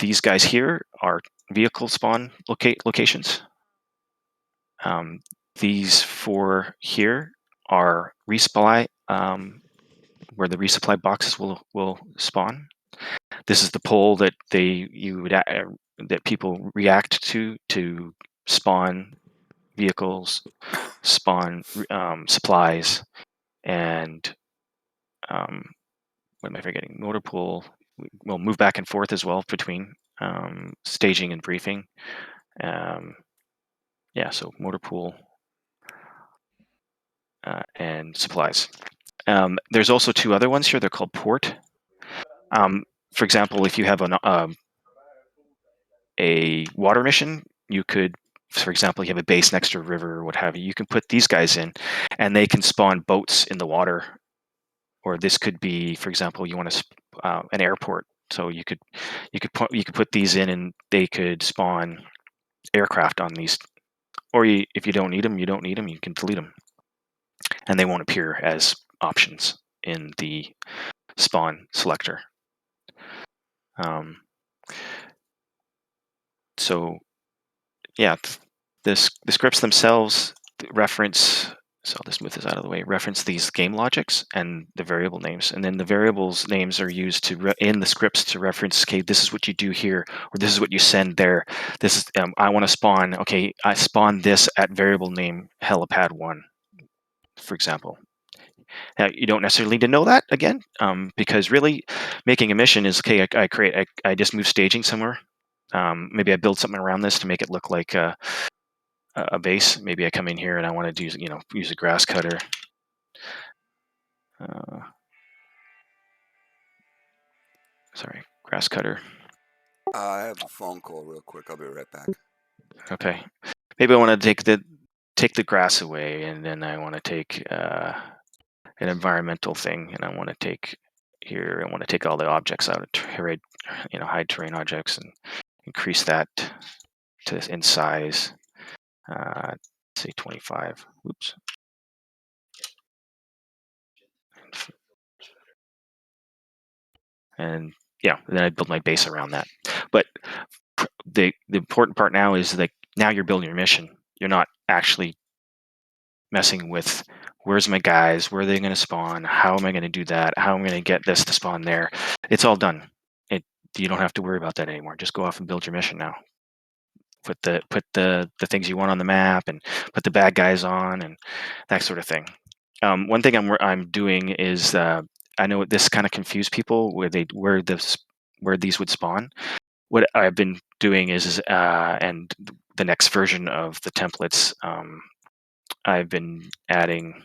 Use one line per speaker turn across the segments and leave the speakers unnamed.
these guys here are vehicle spawn locations. These 4 here are resupply, where the resupply boxes will spawn. This is the pole that that people react to spawn vehicles, spawn supplies, and what am I forgetting? Motor pool will move back and forth as well between staging and briefing. Yeah, so motor pool and supplies. There's also 2 other ones here. They're called port. For example, if you have a water mission, you could, for example, you have a base next to a river or what have you, you can put these guys in and they can spawn boats in the water. Or this could be, for example, you want to an airport. So you could put these in and they could spawn aircraft on these. Or if you don't need them, you don't need them, you can delete them. And they won't appear as options in the spawn selector. So yeah, the scripts themselves reference, so I'll just move this out of the way, reference these game logics and the variable names. And then the variables names are used in the scripts to reference, okay, this is what you do here, or this is what you send there. This is, I want to spawn, okay, I spawn this at variable name helipad1, for example. Now, you don't necessarily need to know that again, because really making a mission is, okay, I just move staging somewhere. Maybe I build something around this to make it look like a base. Maybe I come in here and I want to use a grass cutter. Sorry, grass cutter.
I have a phone call real quick. I'll be right back.
Okay. Maybe I want to take the grass away, and then I want to take an environmental thing, and I want to take here. I want to take all the objects out, hide terrain objects, and increase that in size. Say 25. Oops. And yeah, then I build my base around that. But the important part now is like, now you're building your mission. You're not actually messing with, where's my guys? Where are they going to spawn? How am I going to do that? How am I going to get this to spawn there? It's all done. You don't have to worry about that anymore. Just go off and build your mission now. Put the things you want on the map, and put the bad guys on, and that sort of thing. One thing I'm doing is, I know this kind of confused people where these would spawn. What I've been doing is, and the next version of the templates, I've been adding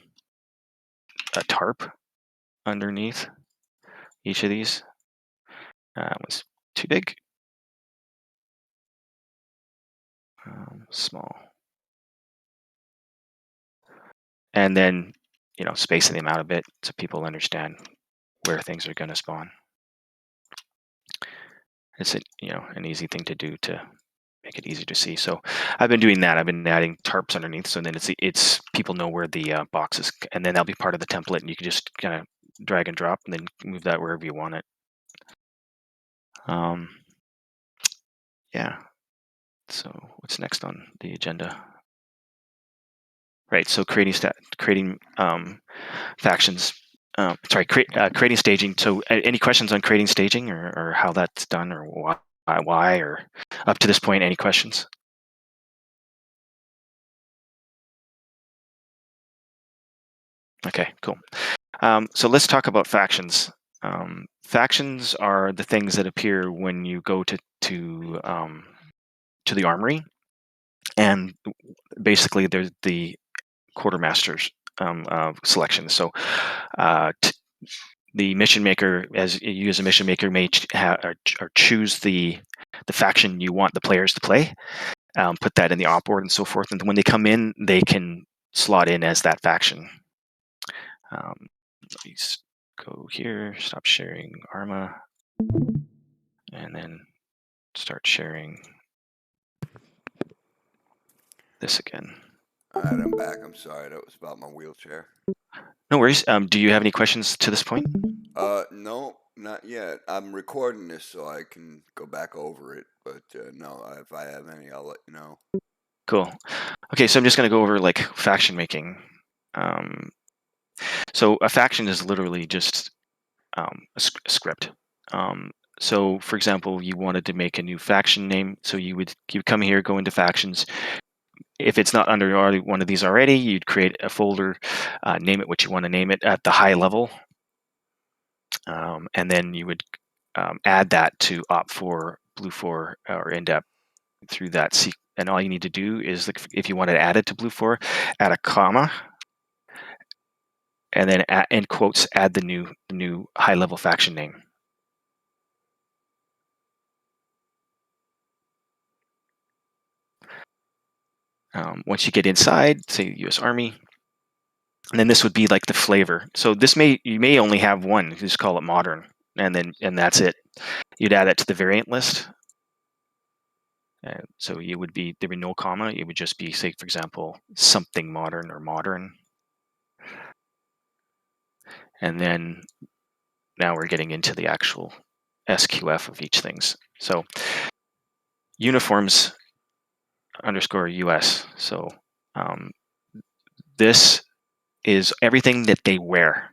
a tarp underneath each of these. Was too big. Small. And then, spacing them out a bit so people understand where things are going to spawn. It's an easy thing to do to make it easy to see. So I've been doing that. I've been adding tarps underneath, so then it's people know where the box is, and then that'll be part of the template, and you can just kind of drag and drop, and then move that wherever you want it. Yeah. So what's next on the agenda? Right. So creating factions. Creating staging. So any questions on creating staging, or how that's done, or why, or up to this point, any questions? Okay, cool. So let's talk about factions. Factions are the things that appear when you go to the armory, and basically they're the quartermasters selection. So the mission maker, as you as a mission maker, may or choose the faction you want the players to play, put that in the op board and so forth, and when they come in, they can slot in as that faction. Let me go here, stop sharing Arma, and then start sharing this again.
All right, I'm back. I'm sorry. That was about my wheelchair.
No worries. Do you have any questions to this point?
No. Not yet. I'm recording this so I can go back over it, but no, if I have any, I'll let you know.
Cool. Okay, so I'm just going to go over like faction making. Um, so a faction is literally just a script. Um, so, for example, you wanted to make a new faction name, so you come here, go into factions. If it's not under one of these already, you'd create a folder, name it what you want to name it at the high level, and then you would add that to OP4, Blue4, or INDEP through that. And all you need to do is, like, if you want to add it to Blue4, add a comma, and then in quotes add the new high level faction name. Once you get inside, say U.S. Army, and then this would be like the flavor. So you may only have one. You just call it modern, and that's it. You'd add it to the variant list. So there'd be no comma. It would just be, say, for example, something modern or modern. And then now we're getting into the actual SQF of each things. So uniforms underscore US. So this is everything that they wear.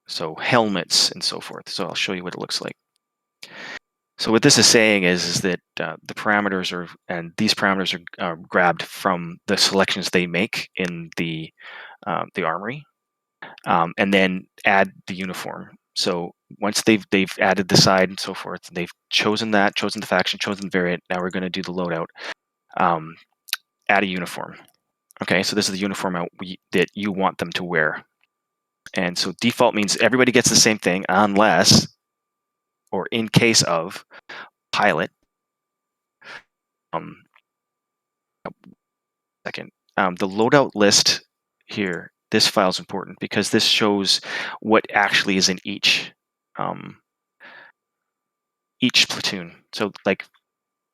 So helmets and so forth. So I'll show you what it looks like. So what this is saying is that the parameters these parameters are grabbed from the selections they make in the armory, and then add the uniform. So once they've added the side and so forth, they've chosen the faction, chosen the variant. Now we're going to do the loadout. Add a uniform. Okay, so this is the uniform that you want them to wear. And so default means everybody gets the same thing unless, or in case of, pilot. Second, the loadout list here, this file is important because this shows what actually is in each platoon. So like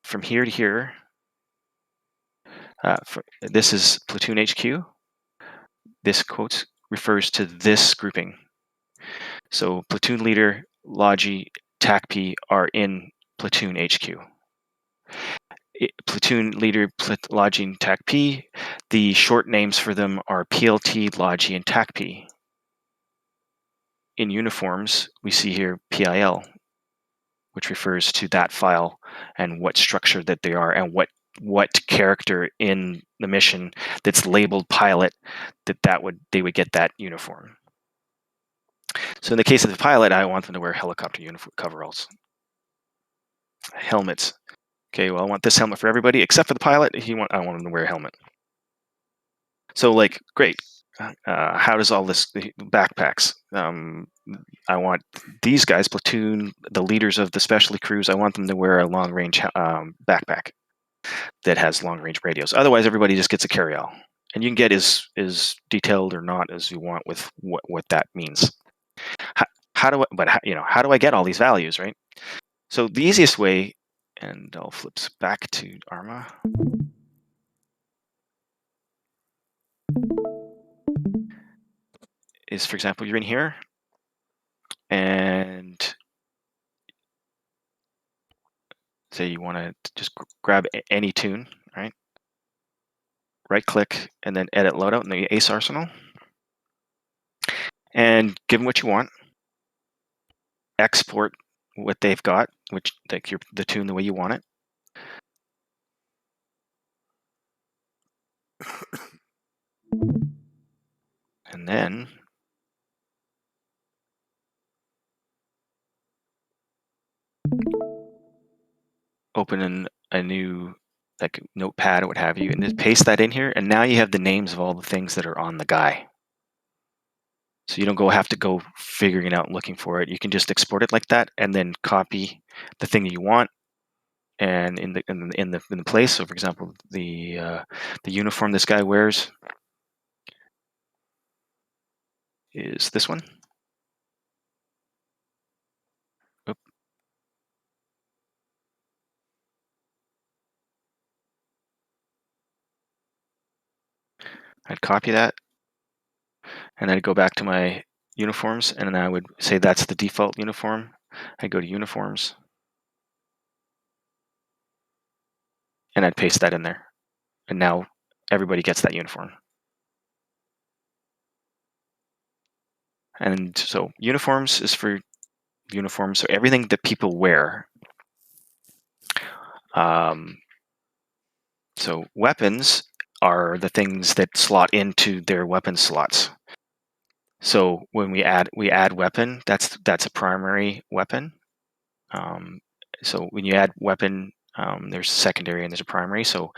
from here to here, this is platoon HQ. This quote refers to this grouping. So platoon leader, Logi, TACP are in platoon HQ. Platoon leader, Logi, and TACP, the short names for them are PLT, Logi, and TACP. In uniforms, we see here PIL, which refers to that file and what structure that they are and what character in the mission that's labeled pilot they would get that uniform. So in the case of the pilot, I want them to wear helicopter uniform coveralls. Helmets. Okay, well, I want this helmet for everybody except for the pilot. I want him to wear a helmet. So, like, great. How does all this backpacks? I want these guys, platoon, the leaders of the specialty crews. I want them to wear a long range backpack that has long range radios. Otherwise, everybody just gets a carry-all, and you can get as detailed or not as you want with what that means. How do I get all these values, right? So the easiest way, and I'll flip back to Arma. Is, for example, you're in here, and say you want to just grab any tune, right? Right click and then edit loadout in the ACE arsenal, and give them what you want. Export what they've got, which like the tune the way you want it. And then open a new like notepad or what have you, and just paste that in here. And now you have the names of all the things that are on the guy. So you don't have to go figuring it out and looking for it. You can just export it like that, and then copy the thing that you want, and in the place. So, for example, the uniform this guy wears is this one. Oop. I'd copy that, and I'd go back to my uniforms, and then I would say that's the default uniform. I'd go to uniforms, and I'd paste that in there. And now everybody gets that uniform. And so uniforms is for uniforms. So everything that people wear. So weapons are the things that slot into their weapon slots. So when we add weapon, that's a primary weapon. So when you add weapon, there's a secondary and there's a primary. So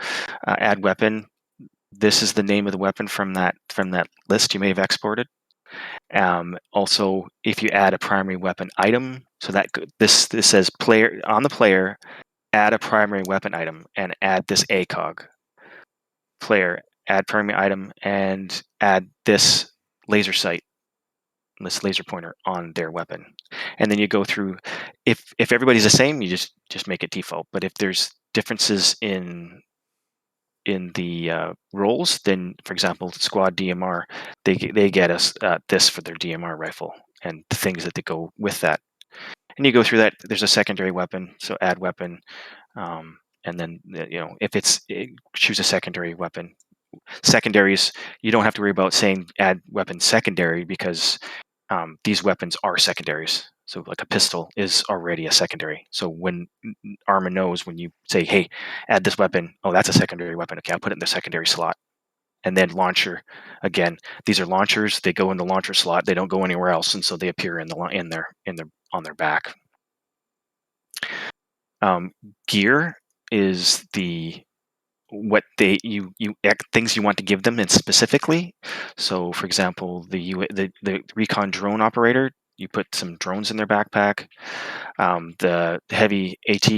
add weapon. This is the name of the weapon from that list you may have exported. Also, if you add a primary weapon item, so that this says player on the player, add a primary weapon item and add this ACOG. Player, add primary item and add this laser sight, this laser pointer on their weapon. And then you go through. If everybody's the same, you just make it default. But if there's differences in the roles, then for example, squad DMR, they get us this for their DMR rifle and the things that they go with that. And you go through that. There's a secondary weapon, so add weapon, and then if choose a secondary weapon. Secondaries, you don't have to worry about saying add weapon secondary because these weapons are secondaries. So like a pistol is already a secondary. So when Arma knows when you say, hey, add this weapon, oh, that's a secondary weapon. Okay, I'll put it in the secondary slot. And then launcher, again, these are launchers. They go in the launcher slot. They don't go anywhere else, and so they appear on their back. Gear is what things you want to give them, and specifically. So, for example, the recon drone operator, you put some drones in their backpack. The heavy AT,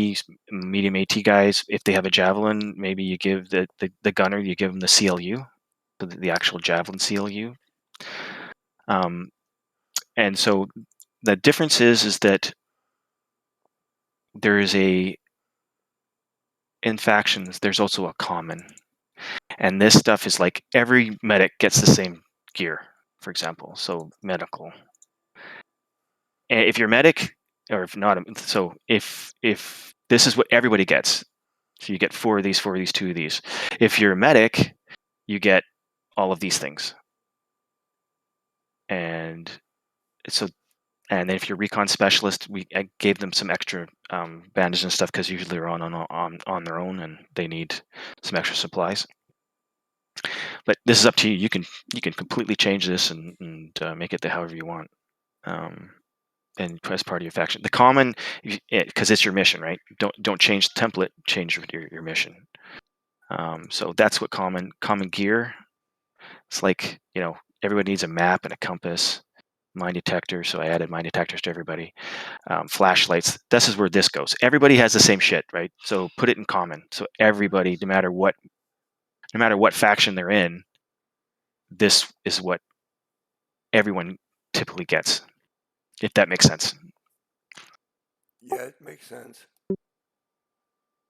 medium AT guys, if they have a javelin, maybe you give the gunner, you give them the CLU, the actual javelin CLU. And so the difference is that there is in factions, there's also a common. And this stuff is like every medic gets the same gear, for example. So medical. And if you're medic, or if not, so if this is what everybody gets, so you get 4 of these, 2 of these. If you're a medic, you get all of these things. And so, and then if you're recon specialist, I gave them some extra bandages and stuff because usually they're on their own and they need some extra supplies. But this is up to you. You can completely change this and make it however you want, and as part of your faction. The common, because it's your mission, right? Don't change the template. Change your mission. So that's what common gear. It's like everybody needs a map and a compass, mine detector. So I added mine detectors to everybody. Flashlights. This is where this goes. Everybody has the same shit, right? So put it in common. So everybody, no matter what faction they're in, this is what everyone typically gets, if that makes sense.
Yeah, it makes sense.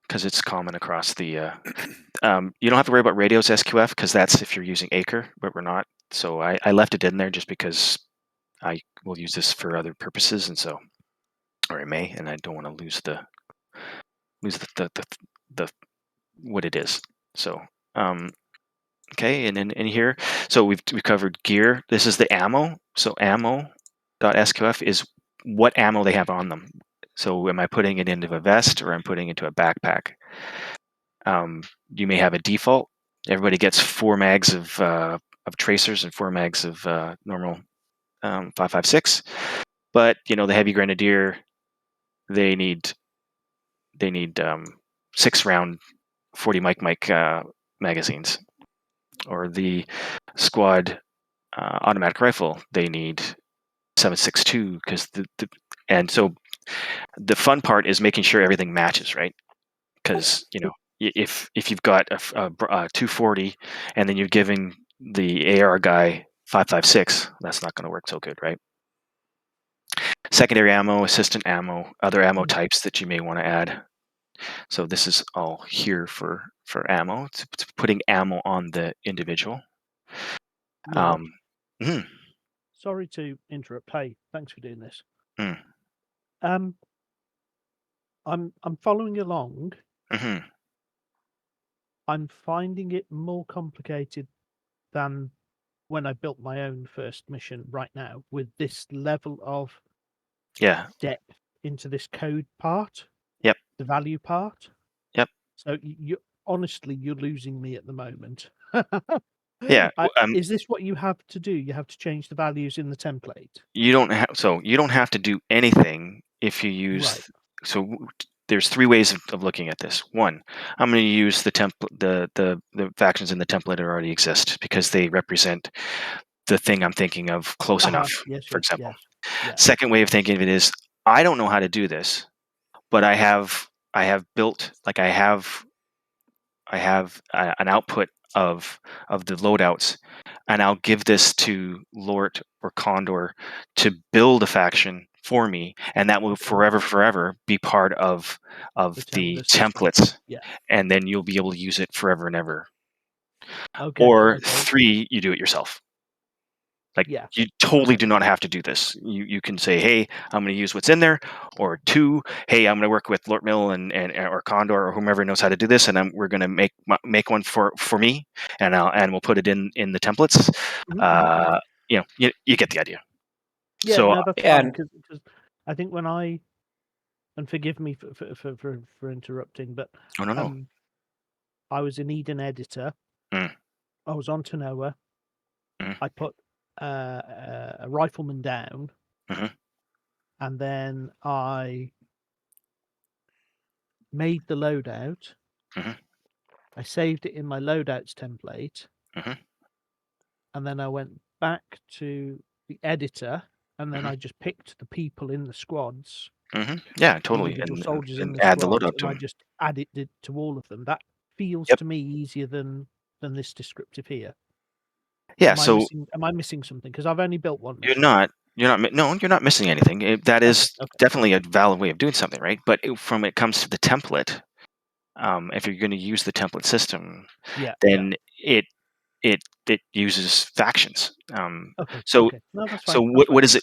Because it's common across the. You don't have to worry about radios SQF because that's if you're using Acre, but we're not. So I left it in there just because I will use this for other purposes, and so, or I may, and I don't want to lose the what it is. So okay, and then in here, so we've covered gear. This is the ammo. So ammo.sqf is what ammo they have on them. So am I putting it into a vest or I'm putting it into a backpack? You may have a default. Everybody gets 4 mags of tracers and 4 mags of normal 5.56. But the heavy grenadier, they need 6-round 40 mic magazines, or the squad automatic rifle, they need 7.62 because and so the fun part is making sure everything matches, right? Because if you've got a 240 and then you're giving the AR guy 5.56, that's not going to work so good, right? Secondary ammo, assistant ammo, other ammo types that you may want to add. So this is all here for ammo. It's putting ammo on the individual.
Sorry to interrupt. Hey, thanks for doing this. Um, I'm following along.
Hmm.
I'm finding it more complicated than when I built my own first mission right now with this level of
Yeah.
depth into this code part,
Yep.
the value part.
Yep.
So you honestly, you're losing me at the moment.
Yeah.
Is this what you have to do? You have to change the values in the template?
You don't have to do anything if you
Right.
use. So there's three ways of looking at this. One, I'm going to use the template, the factions in the template that already exist because they represent the thing I'm thinking of close enough.
Yes,
For
yes,
example,
yes. Yeah.
second way of thinking of it is I don't know how to do this, but I have built like I have an output of the loadouts, and I'll give this to Lort or Condor to build a faction for me, and that will
Okay.
forever be part of the
The system.
templates,
Yeah.
and then you'll be able to use it forever and ever.
Okay.
Or
Okay.
three, you do it yourself. Like
Yeah.
you totally
Okay.
do not have to do this. You can say, "Hey, I'm going to use what's in there," or two, "Hey, I'm going to work with Lort Mill and or Condor or whomever knows how to do this, and we're going to make one for me, and we'll put it in the templates."
Mhm, mhm.
Uh, you get the idea.
Yeah,
So
no, that's
Yeah,
fine
and
because I think when I and forgive me for interrupting, but,
no, no, no.
um, I was in Eden Editor,
Mm,
I was on Tanoa,
mm,
I put, a rifleman down,
mhm,
and then I made the loadout,
mhm,
I saved it in my loadouts template,
mhm,
and then I went back to the editor, and then
mhm,
I just picked the people in the squads,
mhm. Yeah,
the
totally,
individual soldiers in
and
the
add the
squads,
loadout
and
to
I
them.
just added it to all of them. That feels
Yep.
to me easier than this descriptive here.
Yeah. So
Am I missing something? Because 'Cause I've only built 1
you're
mission.
not you're not mi no, you're not missing anything. That
Okay,
is
okay.
definitely a valid way of doing something, right? But from it comes to the template, if you're going to use the template system,
Yeah, yeah.
then it it uses factions.
Okay,
So
okay. No, that's
so
fine, that's fine.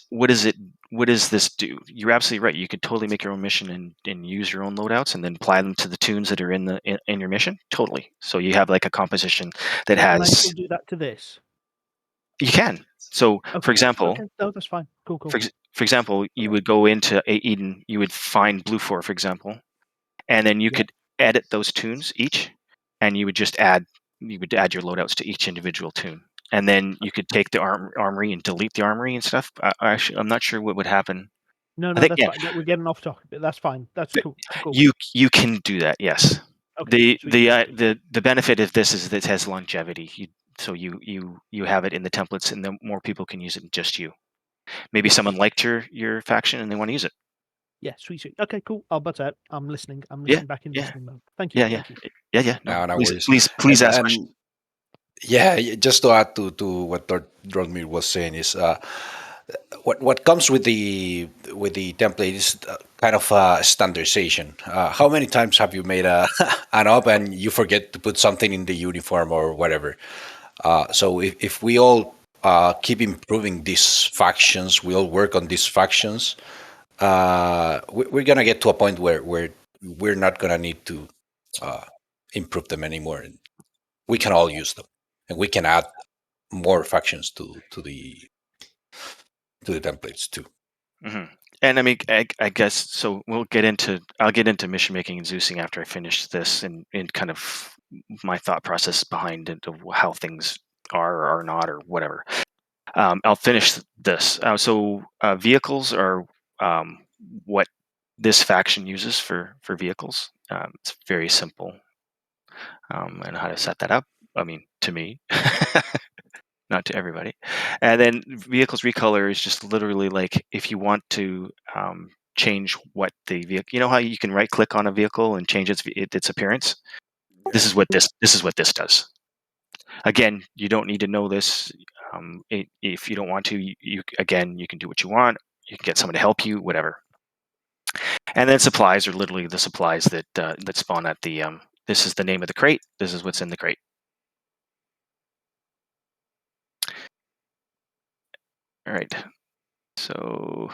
what does this do? You're absolutely right. You could totally make your own mission and use your own loadouts and then apply them to the tunes that are in your mission. Totally. So you have like a composition that
Can I still
has
do that to this?
you can. So for
Okay,
example,
okay. No, that's fine. Cool, cool.
for example, you
Okay.
would go into Eden, you would find Blue Four, for example, and then you
Yeah.
could edit those tunes each, and you would add your loadouts to each individual tune, and then you
Okay.
could take the armory and delete the armory and stuff. I'm not sure what would happen.
No,
I
no,
think
that's
yeah,
fine. That we're getting off topic, but that's fine. That's
th-
cool. Cool, cool.
you can do that. Yes.
Okay.
The
Sweet,
the
sweet,
uh,
sweet.
the the benefit of this is that it has longevity. So you have it in the templates, and then more people can use it than just you. Maybe
Yeah.
someone liked your faction and they want to use it.
Yeah, sweet, sweet. Okay, cool. I'll butt out. I'm listening. I'm
Yeah,
listening back in
yeah,
listening mode. Thank you.
yeah, yeah,
Thank you.
yeah. No,
no, no
please,
worries.
please, please ask questions.
And yeah, just to add to what Dromir was saying is what comes with the template is kind of standardization. How many times have you made an op and you forget to put something in the uniform or whatever? So if we all keep improving these factions, we all work on these factions, we're gonna get to a point where we're not gonna need to uh, improve them anymore, and we can all use them, and we can add more factions to the templates too.
Hmm. And I mean, I guess so. I'll get into mission making and Zeusing after I finish this, and kind of my thought process behind it of how things are or are not or whatever. I'll finish this. Vehicles are what this faction uses for vehicles. It's very simple, and how to set that up. I mean, to me, not to everybody. And then vehicles recolor is just literally like if you want to change what the vehicle, you know how you can right click on a vehicle and change its appearance.
Yeah.
This is what this does. Again, you don't need to know this. If you don't want to, you can do what you want. You can get someone to help you, whatever. And then supplies are literally the supplies that spawn at the. This is the name of the crate. This is what's in the crate. All right. So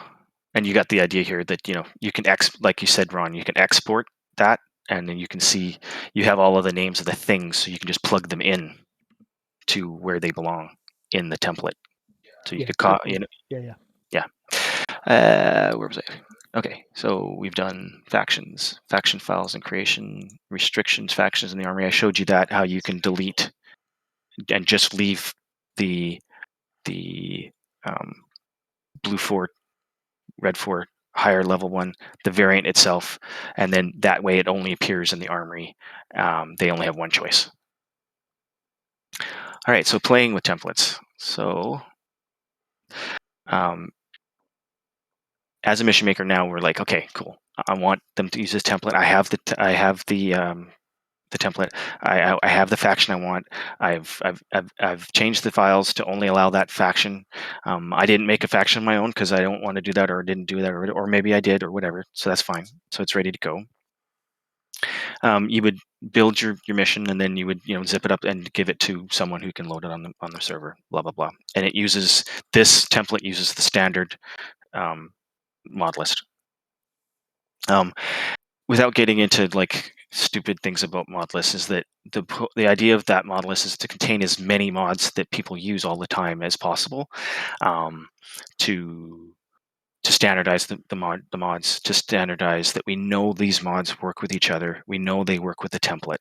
And you got the idea here that you can like you said, Ron, you can export that, and then you can see you have all of the names of the things, so you can just plug them in to where they belong in the template. So you
Yeah,
could call,
definitely. Yeah.
where was I? Okay, so we've done factions, faction files and creation, restrictions, factions in the army. I showed you that, how you can delete and just leave the blue 4, red 4, higher level one, the variant itself, and then that way it only appears in the armory. They only have one choice. All right, so playing with templates. So as a mission maker now, we're like, okay, cool. I want them to use this template. I have the template. I have the faction I want. I've changed the files to only allow that faction. I didn't make a faction of my own because I don't want to do that, or didn't do that, or maybe I did, or whatever. So that's fine. So it's ready to go. You would build your mission, and then you would zip it up and give it to someone who can load it on the server. Blah blah blah. And this template uses the standard mod list. Without getting into like stupid things about mod lists, is that the idea of that mod list is to contain as many mods that people use all the time as possible, to standardize the mods, to standardize that we know these mods work with each other. We know they work with the template.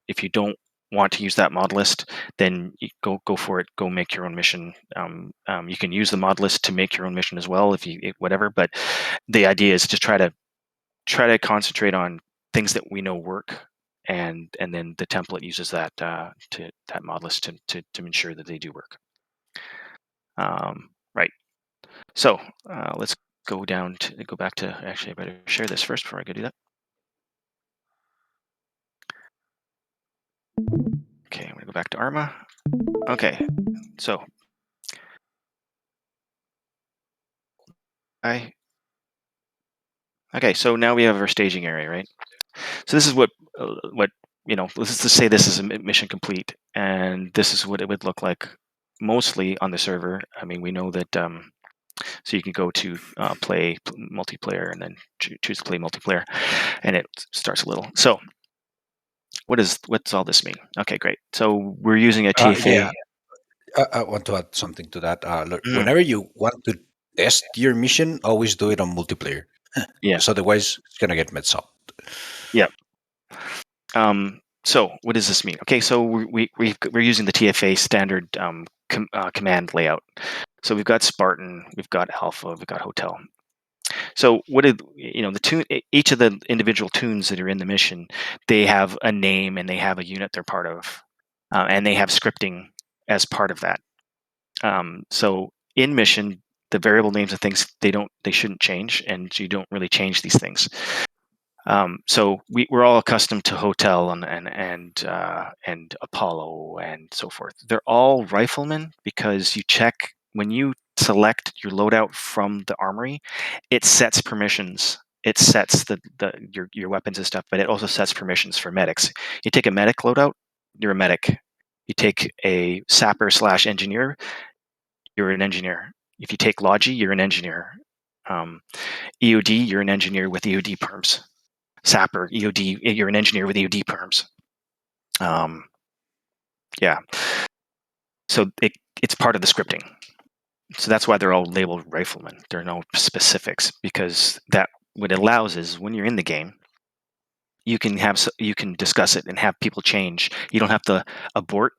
If you don't want to use that mod list, then you go for it. Go make your own mission. You can use the mod list to make your own mission as well, whatever. But the idea is to try to concentrate on things that we know work, and then the template uses that mod list to ensure that they do work. Right. So let's go back to. Actually, I better share this first before I go do that. Okay, I'm gonna go back to Arma. Okay, so so now we have our staging area, right? So this is what let's just say this is a mission complete, and this is what it would look like mostly on the server. I mean, we know that. So you can go to play multiplayer, and then choose to play multiplayer, and it starts a little. So what's all this mean? Okay, great. So we're using a TFA.
Yeah, I want to add something to that. Look,
Mhm.
whenever you want to test your mission, always do it on multiplayer.
Yeah.
Because otherwise, it's gonna get messed up.
Yeah. So what does this mean? Okay, so we're using the TFA standard command layout. So we've got Spartan, we've got Alpha, we've got Hotel. So what did the tune? Each of the individual tunes that are in the mission, they have a name and they have a unit they're part of, and they have scripting as part of that. So in mission, the variable names of things they shouldn't change, and you don't really change these things. So we're all accustomed to Hotel and Apollo and so forth. They're all riflemen because you check when you select your loadout from the armory, it sets permissions. It sets your weapons and stuff, but it also sets permissions for medics. You take a medic loadout, you're a medic. You take a sapper / engineer, you're an engineer. If you take Logi, you're an engineer. EOD, you're an engineer with EOD perms. Sapper, EOD, you're an engineer with EOD perms. Yeah. So it's part of the scripting. So that's why they're all labeled riflemen. There are no specifics, because that what it allows is when you're in the game, you can discuss it and have people change. You don't have to abort,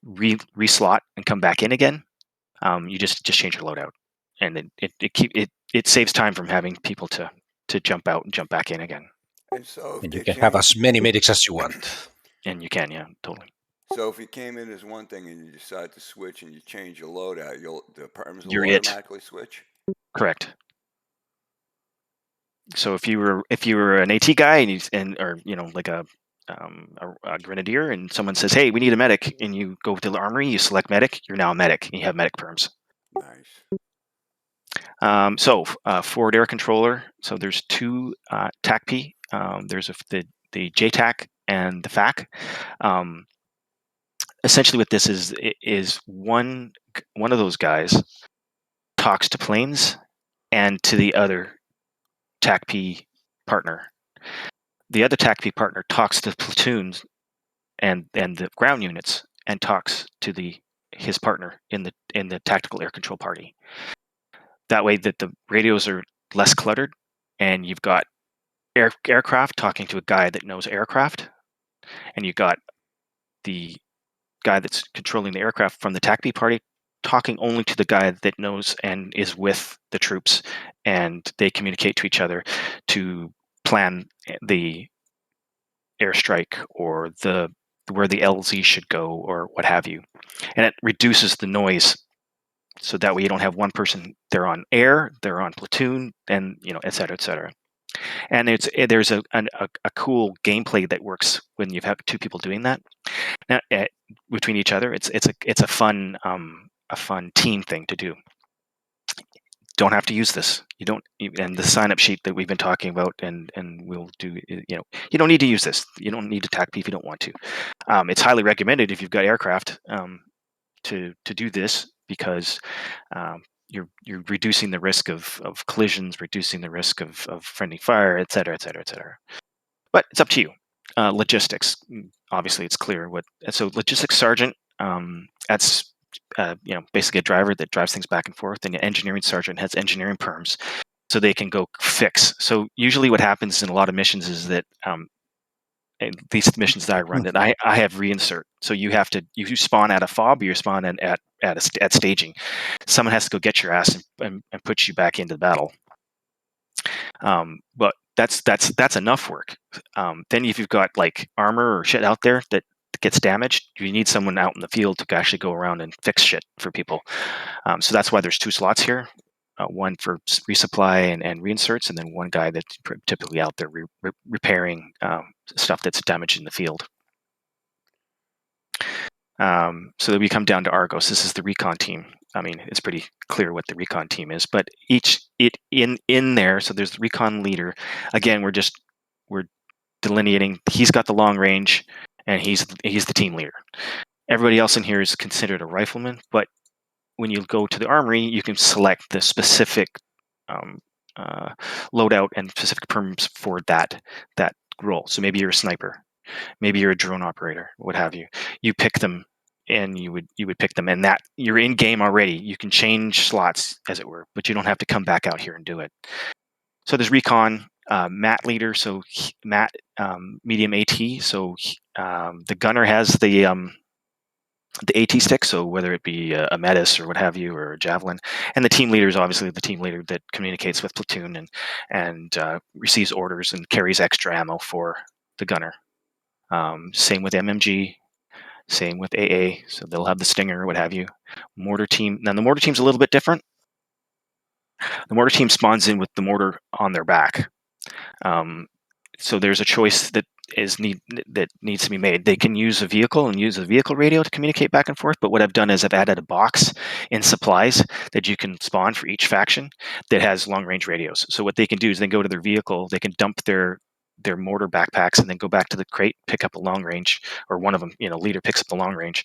reslot, and come back in again. You just change your loadout, and it saves time from having people to jump out and jump back in again.
And so if
And you
they
can have
change,
as many medics as you want.
And you can, yeah, totally.
so if you came in as one thing and you decide to switch and you change your loadout, the perms will
You're it.
automatically switch.
Correct. So if you were an AT guy or like a grenadier, and someone says, "Hey, we need a medic," and you go to the armory, you select medic, you're now a medic, and you have medic perms.
Nice.
So forward air controller. So there's two TACP. There's the JTAC and the FAC. Essentially, what this is one of those guys talks to planes and to the other TACP partner. The other TACP partner talks to platoons and the ground units, and talks to his partner in the tactical air control party. That way, that the radios are less cluttered, and you've got aircraft talking to a guy that knows aircraft, and you've got the guy that's controlling the aircraft from the TACP party talking only to the guy that knows and is with the troops, and they communicate to each other to plan the airstrike or where the LZ should go or what have you. And it reduces the noise, so that way you don't have one person, they're on air, they're on platoon, and et cetera, et cetera. And there's a cool gameplay that works when you have two people doing that between each other. It's a fun team thing to do. Don't have to use this. You don't, and the sign up sheet that we've been talking about, and we'll do. You don't need to use this. You don't need to TACP if you don't want to. It's highly recommended if you've got aircraft to do this, because you're reducing the risk of collisions, reducing the risk of friendly fire, et cetera, et cetera, et cetera. But it's up to you. Logistics, obviously, it's clear what. So, logistics sergeant, that's basically a driver that drives things back and forth, and the engineering sergeant has engineering perms, so they can go fix. So, usually, what happens in a lot of missions is that at least the missions that I run, that I have reinsert. So you spawn at a fob, or you spawn at staging. Someone has to go get your ass and put you back into the battle. But that's enough work. Then if you've got like armor or shit out there that gets damaged, you need someone out in the field to actually go around and fix shit for people. So that's why there's 2 slots here. One for resupply and reinserts, and then one guy that's typically out there repairing stuff that's damaged in the field. So then we come down to Argos. This is the recon team. I mean, it's pretty clear what the recon team is, but in there. So there's the recon leader. Again, we're delineating. He's got the long range, and he's the team leader. Everybody else in here is considered a rifleman, but when you go to the armory, you can select the specific loadout and specific perms for that role. So maybe you're a sniper, maybe you're a drone operator, what have you. You pick them, and you would pick them, and that you're in game already. You can change slots, as it were, but you don't have to come back out here and do it. So there's recon, Matt leader. So Matt, medium AT. So the gunner has the AT stick, so whether it be a Metis or what have you, or a Javelin, and the team leader is obviously the team leader that communicates with platoon and receives orders and carries extra ammo for the gunner. Same with MMG, same with AA, so they'll have the Stinger or what have you. Mortar team. Now the mortar team's a little bit different. The mortar team spawns in with the mortar on their back. So there's a choice that needs to be made. They can use a vehicle and use a vehicle radio to communicate back and forth, but what I've done is I've added a box in supplies that you can spawn for each faction that has long range radios. So what they can do is they go to their vehicle, they can dump their mortar backpacks, and then go back to the crate, pick up a long range, or one of them, leader picks up the long range,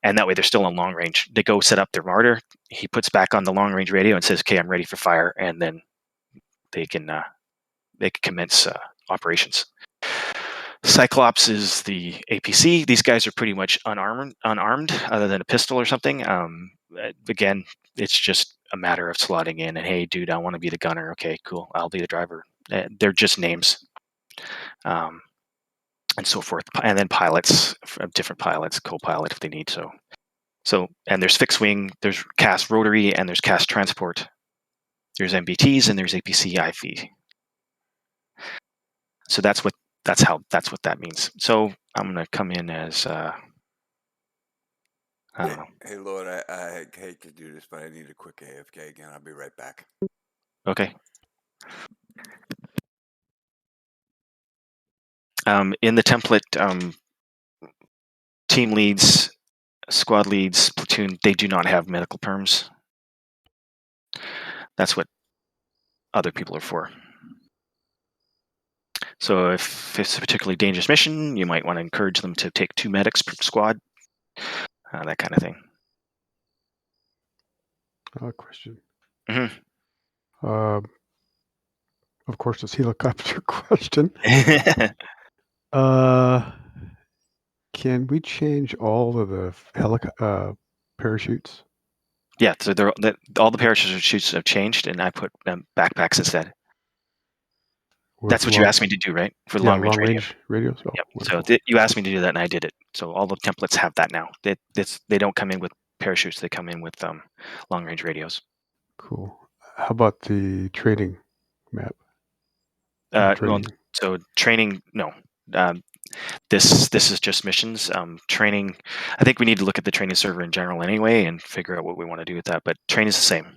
and that way they're still on long range. They go set up their mortar, he puts back on the long range radio and says, "Okay, I'm ready for fire," and then they can commence operations. Cyclops is the APC. These guys are pretty much unarmed, other than a pistol or something. Again, it's just a matter of slotting in, and hey, dude, I want to be the gunner. Okay, cool, I'll be the driver. They're just names, and so forth. And then pilots, different pilots, co-pilot if they need so. And there's fixed wing, there's cast rotary, and there's cast transport. There's MBTs and there's APC IFE. So that's what that means. So I'm going to come in as I don't know.
Hey, Lord, I hate to do this, but I need a quick AFK again. I'll be right back.
Okay. In the template, team leads, squad leads, platoon, they do not have medical perms. That's what other people are for. So if it's a particularly dangerous mission, you might want to encourage them to take 2 medics per squad, that kind of thing.
I have a question.
Mm-hmm.
Of course, this helicopter question. Can we change all of the parachutes?
Yeah, so all the parachutes have changed, and I put backpacks instead. That's what you asked me to do, right? For the long range
long
radio.
range radios. Oh,
Yep. So
wonderful.
you asked me to do that, and I did it. So all the templates have that now. They don't come in with parachutes; they come in with long range radios.
Cool. How about the training map?
Well,
Training.
so training, no. This is just missions. Training, I think we need to look at the training server in general anyway and figure out what we want to do with that. But training is the same.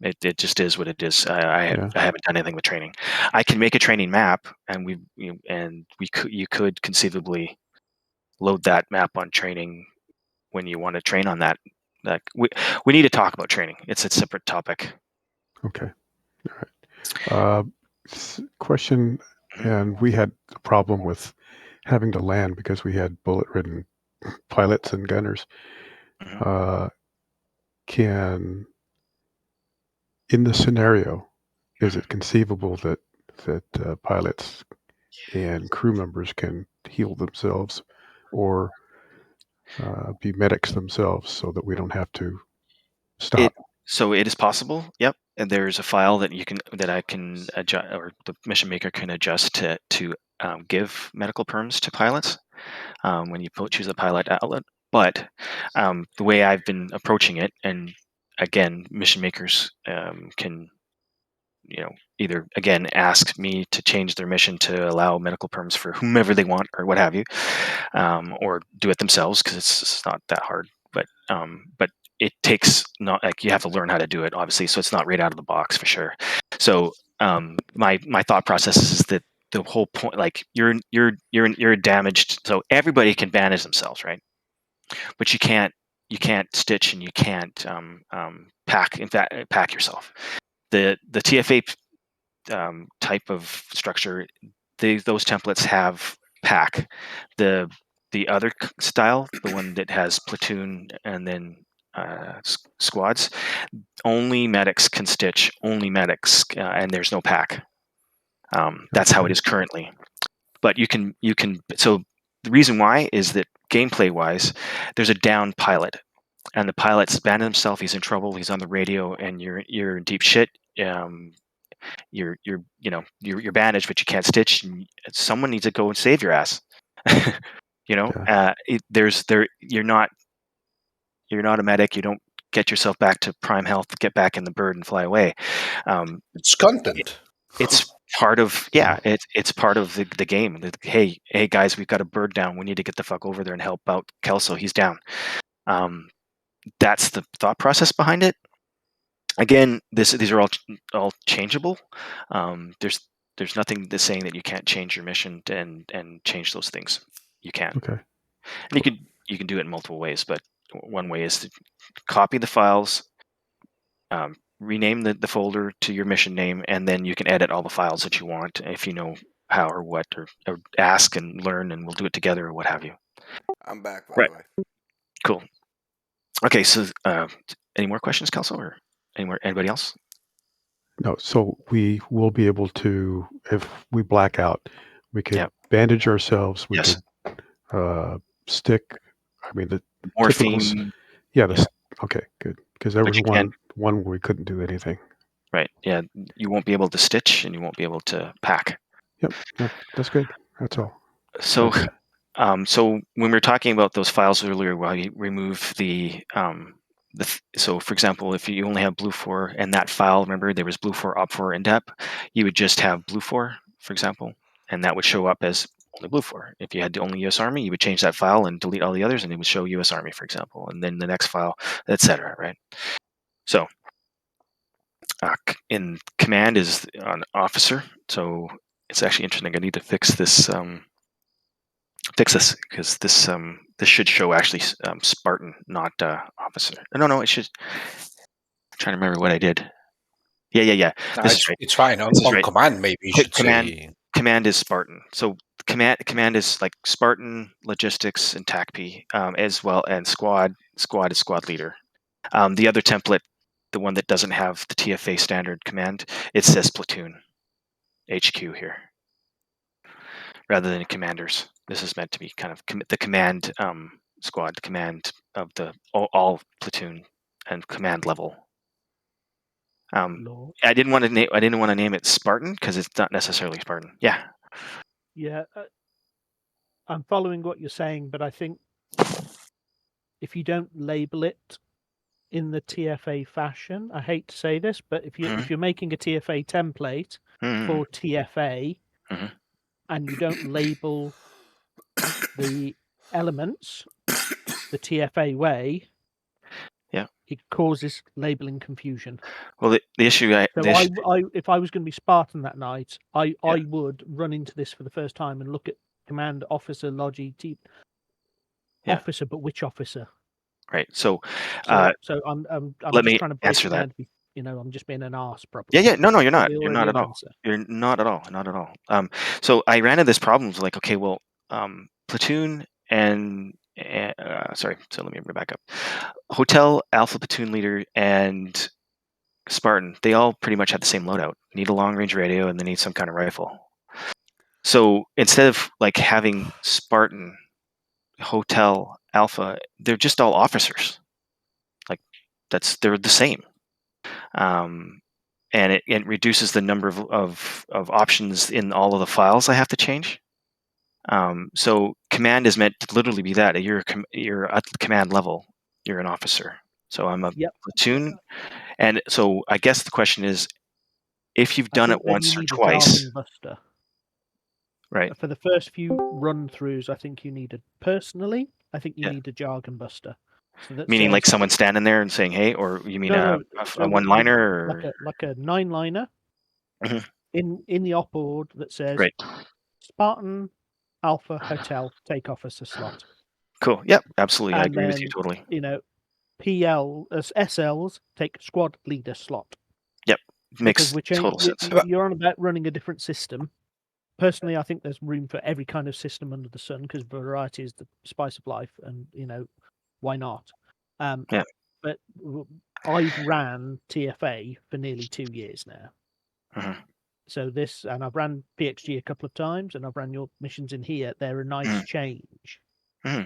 It just is what it is. I haven't done anything with training. I can make a training map, and you could conceivably load that map on training when you want to train on that. Like we need to talk about training. It's a separate topic.
Okay. All right. Question, and we had a problem with having to land because we had bullet-ridden pilots and gunners. In the scenario, is it conceivable that pilots and crew members can heal themselves or be medics themselves so that we don't have to stop?
So it is possible. Yep. And there's a file that I can adjust, or the mission maker can adjust to give medical perms to pilots when you choose a pilot outlet. But the way I've been approaching it, and again, mission makers can either again ask me to change their mission to allow medical perms for whomever they want or what have you, or do it themselves because it's not that hard. But it takes not like you have to learn how to do it, obviously, so it's not right out of the box for sure. So my thought process is that the whole point, like you're damaged, so everybody can bandage themselves, right? But you can't stitch and you can't pack. In fact, pack yourself. The TFA type of structure, those templates have pack. The other style, the one that has platoon and then squads, only medics can stitch, only medics, and there's no pack. That's how it is currently. But you can. So the reason why is that gameplay wise, there's a down pilot, and the pilot's abandoned himself. He's in trouble. He's on the radio, and you're in deep shit. You're bandaged, but you can't stitch. And someone needs to go and save your ass. You're not a medic. You don't get yourself back to prime health, get back in the bird and fly away.
It's content.
It's part of it's part of the game. Hey guys, we've got a bird down. We need to get the fuck over there and help out Kelso. He's down. That's the thought process behind it. Again, these are all changeable. There's nothing that's saying that you can't change your mission and change those things. You can.
Okay.
And you can do it in multiple ways, but one way is to copy the files, rename the folder to your mission name, and then you can edit all the files that you want if you know how or what, or ask and learn, and we'll do it together or what have you.
I'm back, by the way.
Cool. Okay, so any more questions, Kelso, or anybody else?
No, so we will be able to, if we black out, we could bandage ourselves. We could stick. I mean, the
morphine.
Okay, good. Because there was one where we couldn't do anything.
Right. Yeah. You won't be able to stitch, and you won't be able to pack.
Yep. That's good. That's all.
So, so when we were talking about those files earlier, while you remove so for example, if you only have Blue4 and that file, remember there was Blue4, Op4, and Dep, you would just have Blue4, for example, and that would show up as only Blue4. If you had only U.S. Army, you would change that file and delete all the others, and it would show U.S. Army, for example, and then the next file, etc. Right? So in command is an officer. So it's actually interesting. I need to fix this. Because this should show actually Spartan, not officer. No, it should. I'm trying to remember what I did. Yeah.
No,
This is right.
It's fine. On command, maybe you should say.
Command is Spartan. So command is like Spartan, logistics, and TACP as well, and squad is squad leader. The other template the one that doesn't have the TFA standard command, it says platoon HQ here rather than commanders. This is meant to be kind of the command squad command of the all platoon and command level.
Lord.
I didn't want to name it Spartan because it's not necessarily Spartan. Yeah.
Yeah, I'm following what you're saying, but I think if you don't label it in the TFA fashion, I hate to say this, but if you're making a TFA template for TFA
Mhm.
and you don't label the elements the TFA way,
Yeah.
it causes labeling confusion.
Well, the issue,
if I was going to be Spartan that night, I
Yeah.
would run into this for the first time and look at command officer, logi,
Yeah.
officer, but which officer?
Right. So
I'm
let
just
me
trying to break
answer
it
that.
down to be, I'm just being an arse, probably.
Yeah. No, you're not.
Probably
You're
already
not
an
at all.
answer.
You're not at all. Not at all. So I ran into this problem. Like, okay, well, platoon and sorry. So let me back up. Hotel, Alpha platoon leader, and Spartan. They all pretty much have the same loadout. Need a long range radio, and they need some kind of rifle. So instead of like having Spartan, Hotel, Alpha, they're just all officers. Like they're the same. And it reduces the number of options in all of the files I have to change. So command is meant to literally be that you're at the command level, you're an officer. So I'm a platoon, and so I guess the question is, if you've
I
done
think
it
then you
once or
need a
twice,
jargon buster.
right?
For the first few run throughs, I think you need I think you
Yeah.
need a jargon buster. So that
Meaning
says,
like someone standing there and saying, "Hey," or you mean
no.
a
So
one-liner, or
like a 9-liner
Mhm.
in the op board that says
right?
Spartan Alpha Hotel take officer slot.
Cool. Yep. Absolutely. I
And
agree with you
then,
totally.
PL as SLs take squad leader slot.
Yep. Makes
Because
total sense.
you're on about running a different system. Personally, I think there's room for every kind of system under the sun because variety is the spice of life, and why not?
Yeah.
But I've ran TFA for nearly 2 years now.
Mhm.
So and I've ran PXG a couple of times, and I've ran your missions in here. They're a nice change,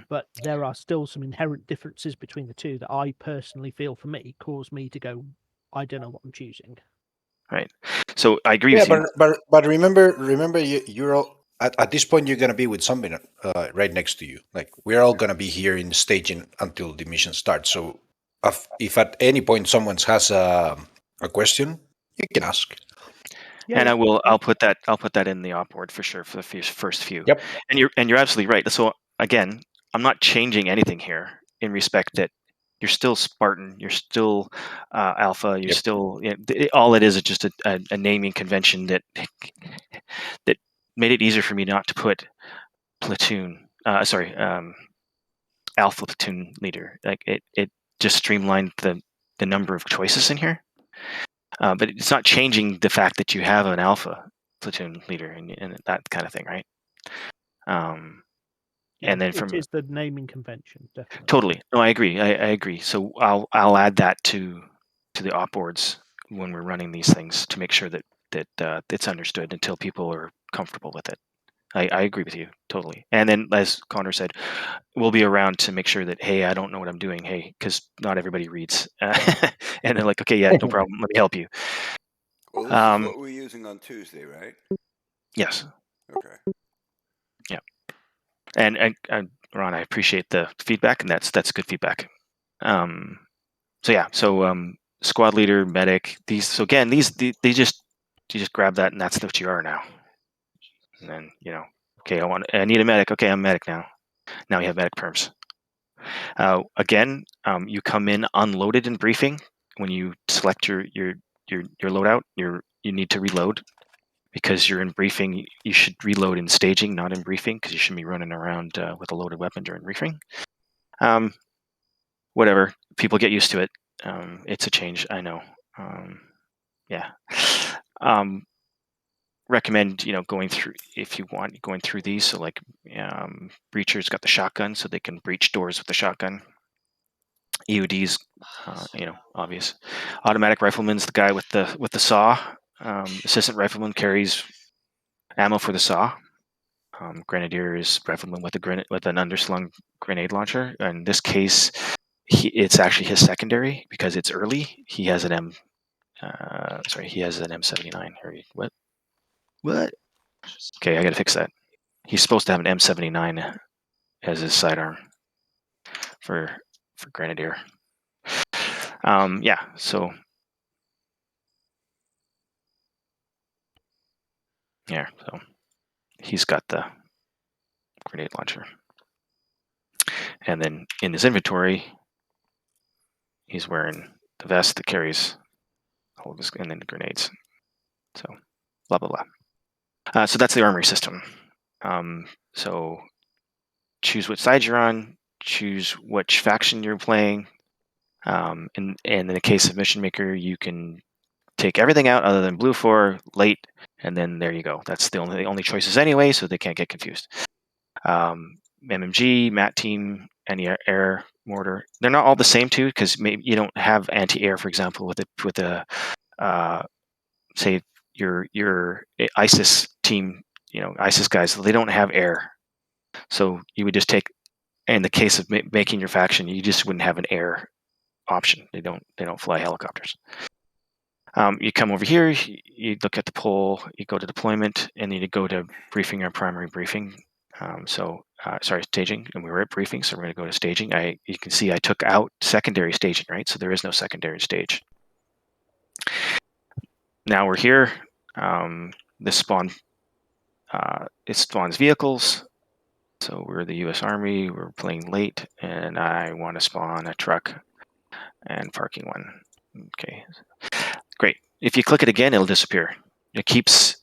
but there are still some inherent differences between the two that I personally feel, for me, cause me to go, I don't know what I'm choosing.
Right. So I agree
Yeah,
with you.
but remember, you're all at this point. You're gonna be with somebody right next to you. Like we're all gonna be here in staging until the mission starts. So if at any point someone has a question, you can ask.
Yeah,
And
yeah.
I'll put that in the op board for sure for the first few.
Yep.
And you're absolutely right. So again, I'm not changing anything here in respect that you're still Spartan, you're still Alpha, you're
Yep.
still all it is just a naming convention that made it easier for me not to put platoon. Alpha platoon leader. Like it just streamlined the number of choices in here. But it's not changing the fact that you have an alpha platoon leader and that kind of thing, right? And then
it is the naming convention, definitely.
totally, no, I agree. I agree. So I'll add that to the op boards when we're running these things to make sure that it's understood until people are comfortable with it. I agree with you totally. And then, as Connor said, we'll be around to make sure that, hey, I don't know what I'm doing. Hey, because not everybody reads, and they're like, okay, yeah, no problem. Let me help you.
Well, this is what we're using on Tuesday, right?
Yes.
Okay.
Yeah. And Ron, I appreciate the feedback, and that's good feedback. So yeah, squad leader, medic, these. So again, these you just grab that, and that's what you are now. And then okay, I need a medic. Okay, I'm a medic now. Now you have medic perms. Again, you come in unloaded in briefing. When you select your loadout, you need to reload. Because you're in briefing, you should reload in staging, not in briefing, because you shouldn't be running around with a loaded weapon during briefing. Whatever, people get used to it. It's a change, I know. Yeah. Recommend going through, if you want, going through these. So like breachers got the shotgun, so they can breach doors with the shotgun. EOD's, obvious. Automatic rifleman's the guy with the saw. Assistant rifleman carries ammo for the saw. Grenadier is rifleman with an underslung grenade launcher. In this case, it's actually his secondary because it's early. He has an he has an M79. What? Okay, I gotta fix that. He's supposed to have an M79 as his sidearm for Grenadier. So he's got the grenade launcher. And then in his inventory, he's wearing the vest that carries all of his, and then the grenades. So, blah, blah, blah. So that's the armory system. So choose what side you're on, choose which faction you're playing. And in the case of Mission Maker, you can take everything out other than Blue 4, late, and then there you go. That's the only choices anyway, so they can't get confused. MMG, MAT team, anti-air mortar. They're not all the same too, because maybe you don't have anti-air, for example, with a say your ISIS team. ISIS guys, they don't have air, so you would just take. In the case of making your faction, you just wouldn't have an air option. They don't fly helicopters. You come over here, you look at the poll, you go to deployment, and then you go to briefing or primary briefing. Staging, and we were at briefing, so we're going to go to staging. You can see I took out secondary staging, right? So there is no secondary stage. Now we're here. This spawn, it spawns vehicles. So we're the U.S. Army. We're playing late, and I want to spawn a truck and parking one. Okay, great. If you click it again, it'll disappear. It keeps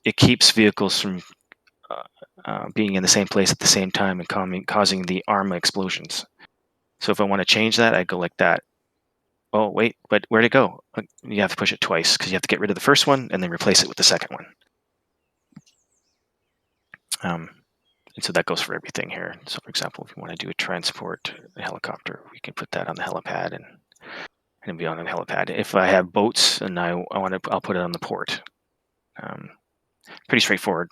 vehicles from being in the same place at the same time and causing the ARMA explosions. So if I want to change that, I go like that. Oh, wait, but where'd it go? You have to push it twice because you have to get rid of the first one and then replace it with the second one. And so that goes for everything here. So for example, if you want to do a transport a helicopter, we can put that on the helipad and be on the helipad. If I have boats and I'll put it on the port. Pretty straightforward.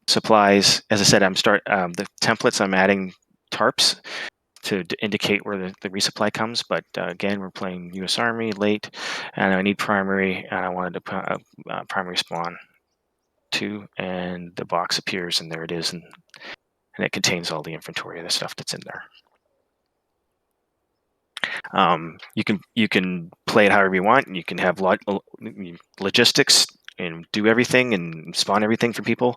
Supplies, as I said, the templates, I'm adding tarps to indicate where the resupply comes. But again, we're playing U.S. Army late, and I need primary, and I wanted to primary spawn 2, and the box appears, and there it is, and it contains all the inventory of the stuff that's in there. You can play it however you want, and you can have logistics and do everything and spawn everything for people.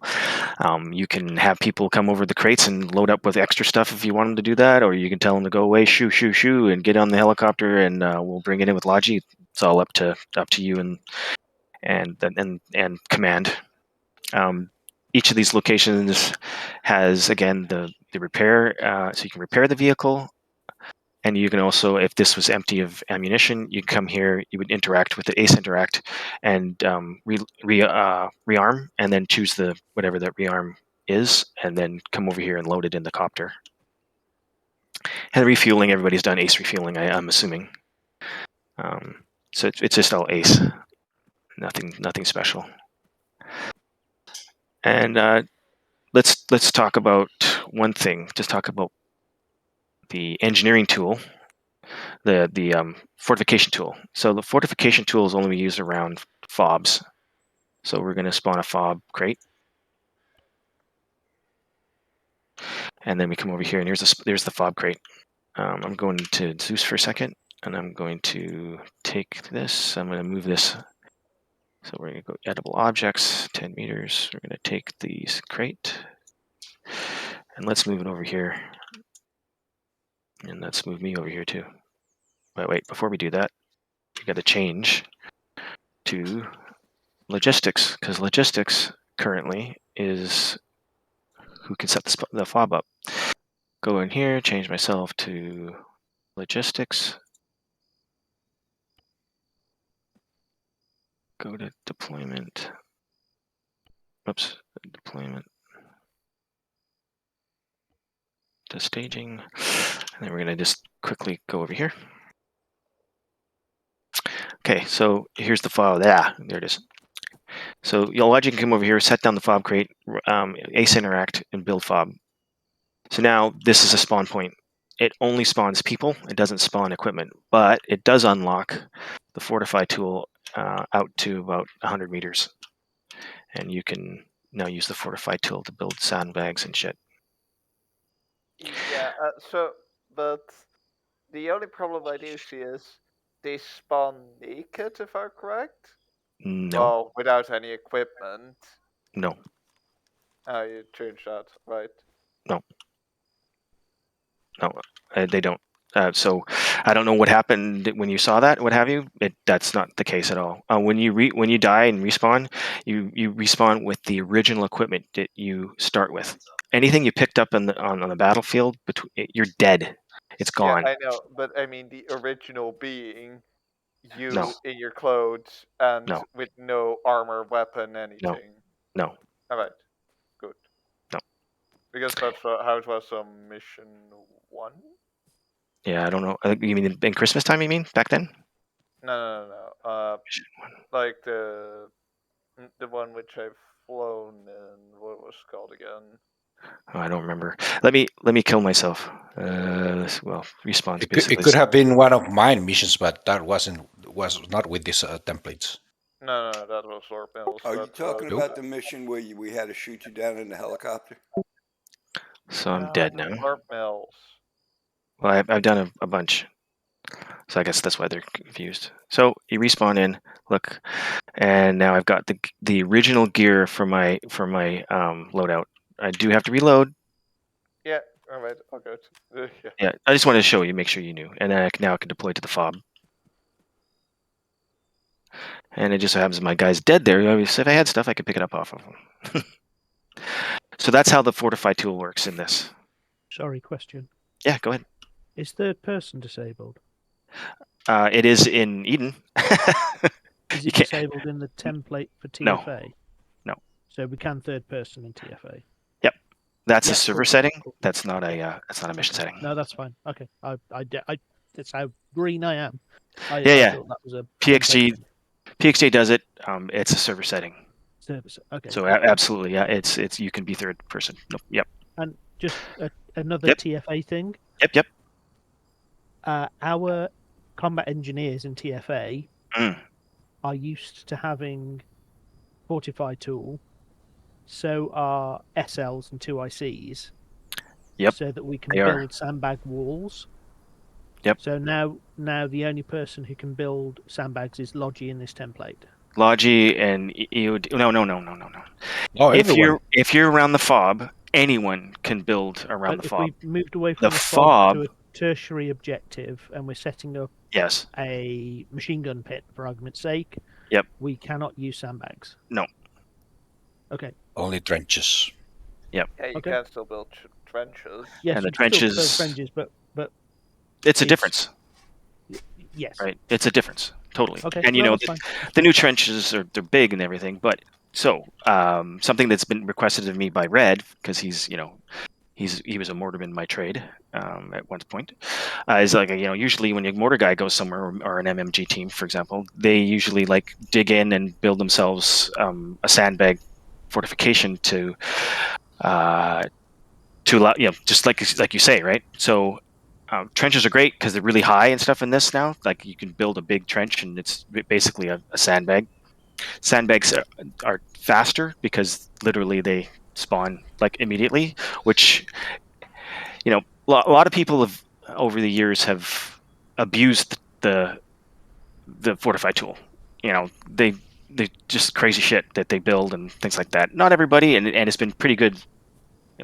You can have people come over the crates and load up with extra stuff if you want them to do that, or you can tell them to go away, shoo, and get on the helicopter, and we'll bring it in with Logi. It's all up to you and command. Each of these locations has, again, the repair, so you can repair the vehicle. And you can also, if this was empty of ammunition, you come here, you would interact with the ACE interact and rearm, and then choose whatever that rearm is, and then come over here and load it in the copter. And refueling, everybody's done ACE refueling, I'm assuming. So it's just all ACE, nothing special. And let's talk about one thing. Just talk about the engineering tool. The fortification tool. So the fortification tool is only used around fobs. So we're going to spawn a fob crate. And then we come over here, and there's the fob crate. I'm going to Zeus for a second, and I'm going to take this. I'm going to move this. So we're going to go edible objects, 10 meters. We're going to take the crate, and let's move it over here. And let's move me over here too. But wait, before we do that, we got to change to logistics, because logistics currently is who can set the fob up. Go in here, change myself to logistics. Go to deployment. Oops, deployment. To staging. And then we're going to just quickly go over here. Okay, so here's the file. Yeah, there it is. So you'll you can come over here, set down the fob crate, ace interact, and build fob. So now this is a spawn point. It only spawns people. It doesn't spawn equipment, but it does unlock the fortify tool out to about 100 meters. And you can now use the fortify tool to build sandbags and shit.
Yeah, but the only problem I do see is they spawn naked, if I'm correct?
No,
Well, without any equipment.
no,
Oh, you changed that, right?
no, they don't. So I don't know what happened when you saw that. What have you? That's not the case at all. When you die and respawn, you respawn with the original equipment that you start with. Anything you picked up on the battlefield, you're dead. It's gone.
Yeah, I know, but I mean the original being you
No,
in your clothes and
no,
with no armor, weapon,
no,
anything.
no,
Alright, good.
no.
Because that's how it was on mission 1?
Yeah, I don't know. You mean in Christmas time? You mean back then?
No.
Mission one.
Like the one which I've flown and what was it called again?
Oh, I don't remember. Let me kill myself. Well, respawns
It
basically.
could have been one of mine missions, but that was not with these templates.
No, that was Lord Mills.
Are you
That
talking
was,
about the mission where we had to shoot you down in the helicopter?
So I'm
no,
dead now.
Lord Mills.
Well, I've done a bunch, so I guess that's why they're confused. So you respawn in, look, and now I've got the original gear for my loadout. I do have to reload.
Yeah, alright, I'll go to yeah.
Yeah, I just wanted to show you, make sure you knew, and then now I can deploy to the fob. And it just so happens my guy's dead there. If I had stuff, I could pick it up off of him. So that's how the fortify tool works in this.
Sorry, question.
Yeah, go ahead.
Is third person disabled?
It is in Eden.
Is
You
it
can't.
disabled in the template for
No.
TFA?
No.
So we can third person in TFA.
Yep, that's
Yeah,
a server
cool,
setting.
cool.
That's not a mission
Okay.
setting.
No, that's fine. Okay, that's how green I am. I
Yeah.
thought that was a
PXG
template
PXJ does it. It's a server setting.
service. Okay.
So
cool.
absolutely, yeah. It's you can be third person. Nope. Yep.
And just another
Yep.
TFA thing.
Yep.
Our combat engineers in TFA
Mm.
are used to having fortify tool. So are SLs and 2ICs.
Yep.
So that we can
They are.
build sandbag walls.
Yep.
So now the only person who can build sandbags is Logi in this template.
Logi and EOD. No.
Oh, everyone.
If you're around the fob, anyone can build around
But
the
if
fob.
we moved away from the fob to a tertiary objective and we're setting up
Yes.
a machine gun pit for argument's sake,
Yep.
we cannot use sandbags.
No.
Okay.
Only trenches.
Yep.
Yeah, you
Okay.
can still build trenches.
Yes,
And the
you can still build
trenches.
trenches, but
It's a difference,
yes.
right? It's a difference, totally.
Okay.
And you
no,
know,
that's fine.
the new trenches they're big and everything, but so something that's been requested of me by Red, because he was a mortarman by trade at one point, is like, usually when a mortar guy goes somewhere, or an MMG team, for example, they usually like dig in and build themselves a sandbag fortification to allow, just like you say, right? So trenches are great because they're really high and stuff in this now. Like you can build a big trench and it's basically a sandbag. Sandbags are faster because literally they spawn like immediately, which a lot of people have over the years have abused the fortify tool. They just crazy shit that they build and things like that. Not everybody, and it's been pretty good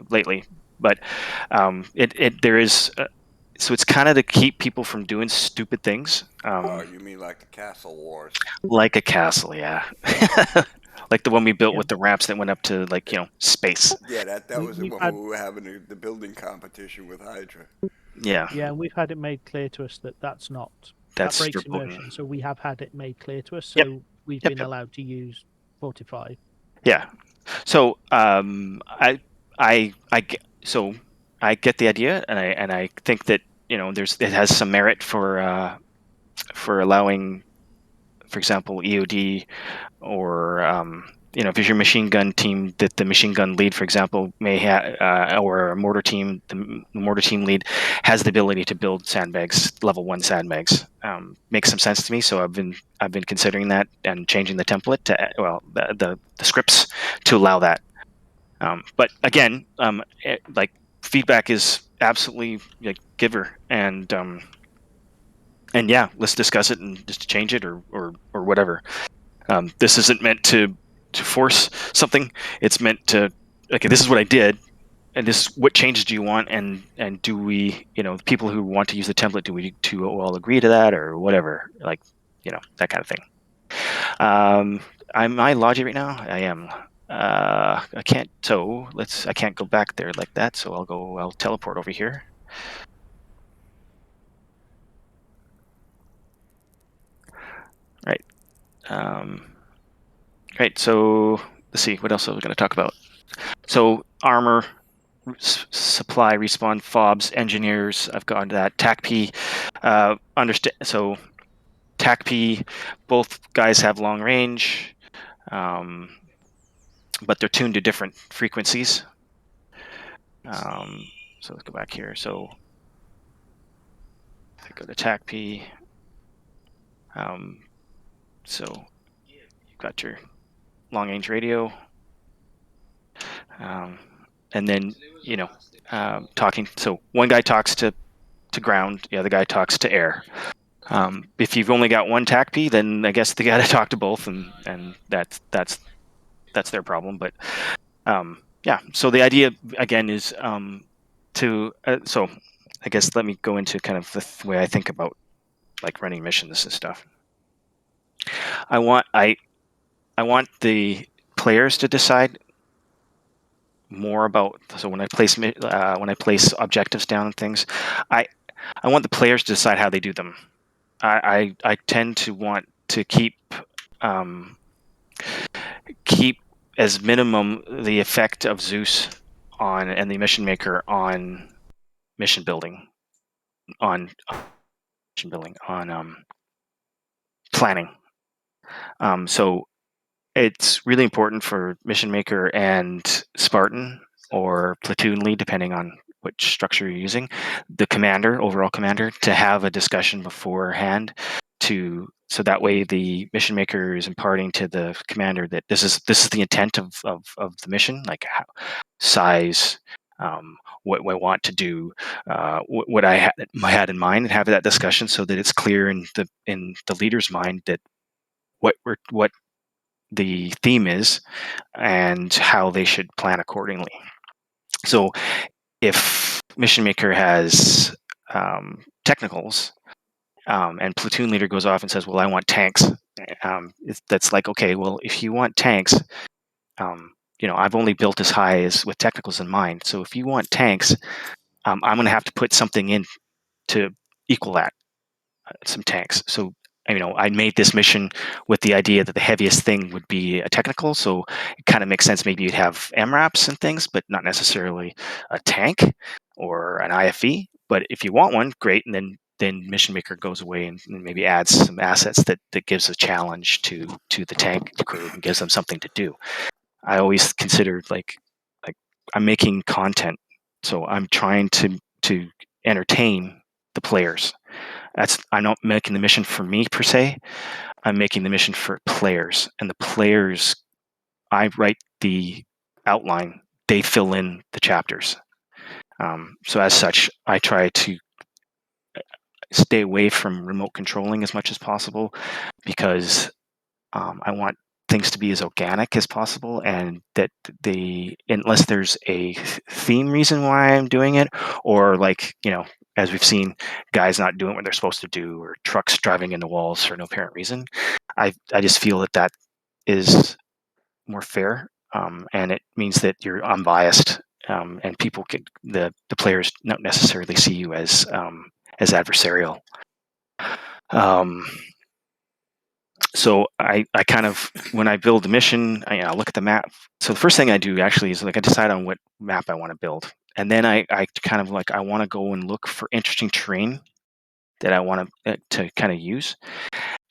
lately, but there is. So it's kind of to keep people from doing stupid things.
Oh, you mean like the Castle Wars?
Like a castle, yeah. Like the one we built
Yeah.
with the ramps that went up to space.
Yeah, that was the
we've
one
had-
we were having the building competition with Hydra.
Yeah.
Yeah, and we've had it made clear to us that that breaks
verboten.
immersion. So we have had it made clear to us. So
Yep.
we've
Yep,
been
yep.
allowed to use fortify.
Yeah. So I get the idea, and I think that it has some merit for allowing, for example, EOD, or if it's your machine gun team, that the machine gun lead, for example, may have, or a mortar team, the mortar team lead has the ability to build sandbags, level 1 sandbags. Makes some sense to me, so I've been considering that and changing the template to the scripts to allow that. But again, like, feedback is absolutely like giver, and yeah, let's discuss it and just change it or whatever. This isn't meant to force something. It's meant to, okay, this is what I did, and this, what changes do you want, and do we, the people who want to use the template, do we all agree to that, or whatever, like, that kind of thing. Am I Logi right now? I am. I can't. So I can't go back there like that. So I'll teleport over here. Right. Right. So let's see. What else are we going to talk about? So armor, supply, respawn, fobs, engineers. I've gone to that. TACP. Understand. So TACP. Both guys have long range, but they're tuned to different frequencies. So let's go back here. So I go to TACP. So you've got your long range radio, and then talking. So one guy talks to ground, the other guy talks to air. If you've only got one TACP, then I guess they got to talk to both, and that's their problem. But yeah. So the idea again is to so I guess let me go into kind of the way I think about like running missions and stuff. I want the players to decide more about. So when I place objectives down and things, I want the players to decide how they do them. I tend to want to keep as minimum the effect of Zeus on, and the mission maker on, mission building, on planning. So it's really important for mission maker and Spartan or platoon lead, depending on which structure you're using, the overall commander, to have a discussion beforehand, so that way the mission maker is imparting to the commander that this is the intent of the mission, like size, what I want to do, what I had in mind, and have that discussion so that it's clear in the leader's mind that what the theme is and how they should plan accordingly. So if mission maker has technicals, and platoon leader goes off and says, well, I want tanks, that's like, okay, well, if you want tanks, I've only built as high as with technicals in mind. So if you want tanks, I'm going to have to put something in to equal that, some tanks. So I made this mission with the idea that the heaviest thing would be a technical, so it kind of makes sense. Maybe you'd have MRAPs and things, but not necessarily a tank or an IFE. But if you want one, great. And then mission maker goes away and maybe adds some assets that gives a challenge to the tank crew and gives them something to do. I always considered like I'm making content, so I'm trying to entertain the players. I'm not making the mission for me per se. I'm making the mission for players, and the players, I write the outline, they fill in the chapters. So as such, I try to stay away from remote controlling as much as possible, because I want things to be as organic as possible, and that unless there's a theme reason why I'm doing it, or like, as we've seen, guys not doing what they're supposed to do, or trucks driving into walls for no apparent reason, I just feel that is more fair, and it means that you're unbiased, and people the players don't necessarily see you as adversarial. So I kind of, when I build a mission, I look at the map. So the first thing I do actually is I decide on what map I want to build, and then I kind of like I want to go and look for interesting terrain that I want to kind of use,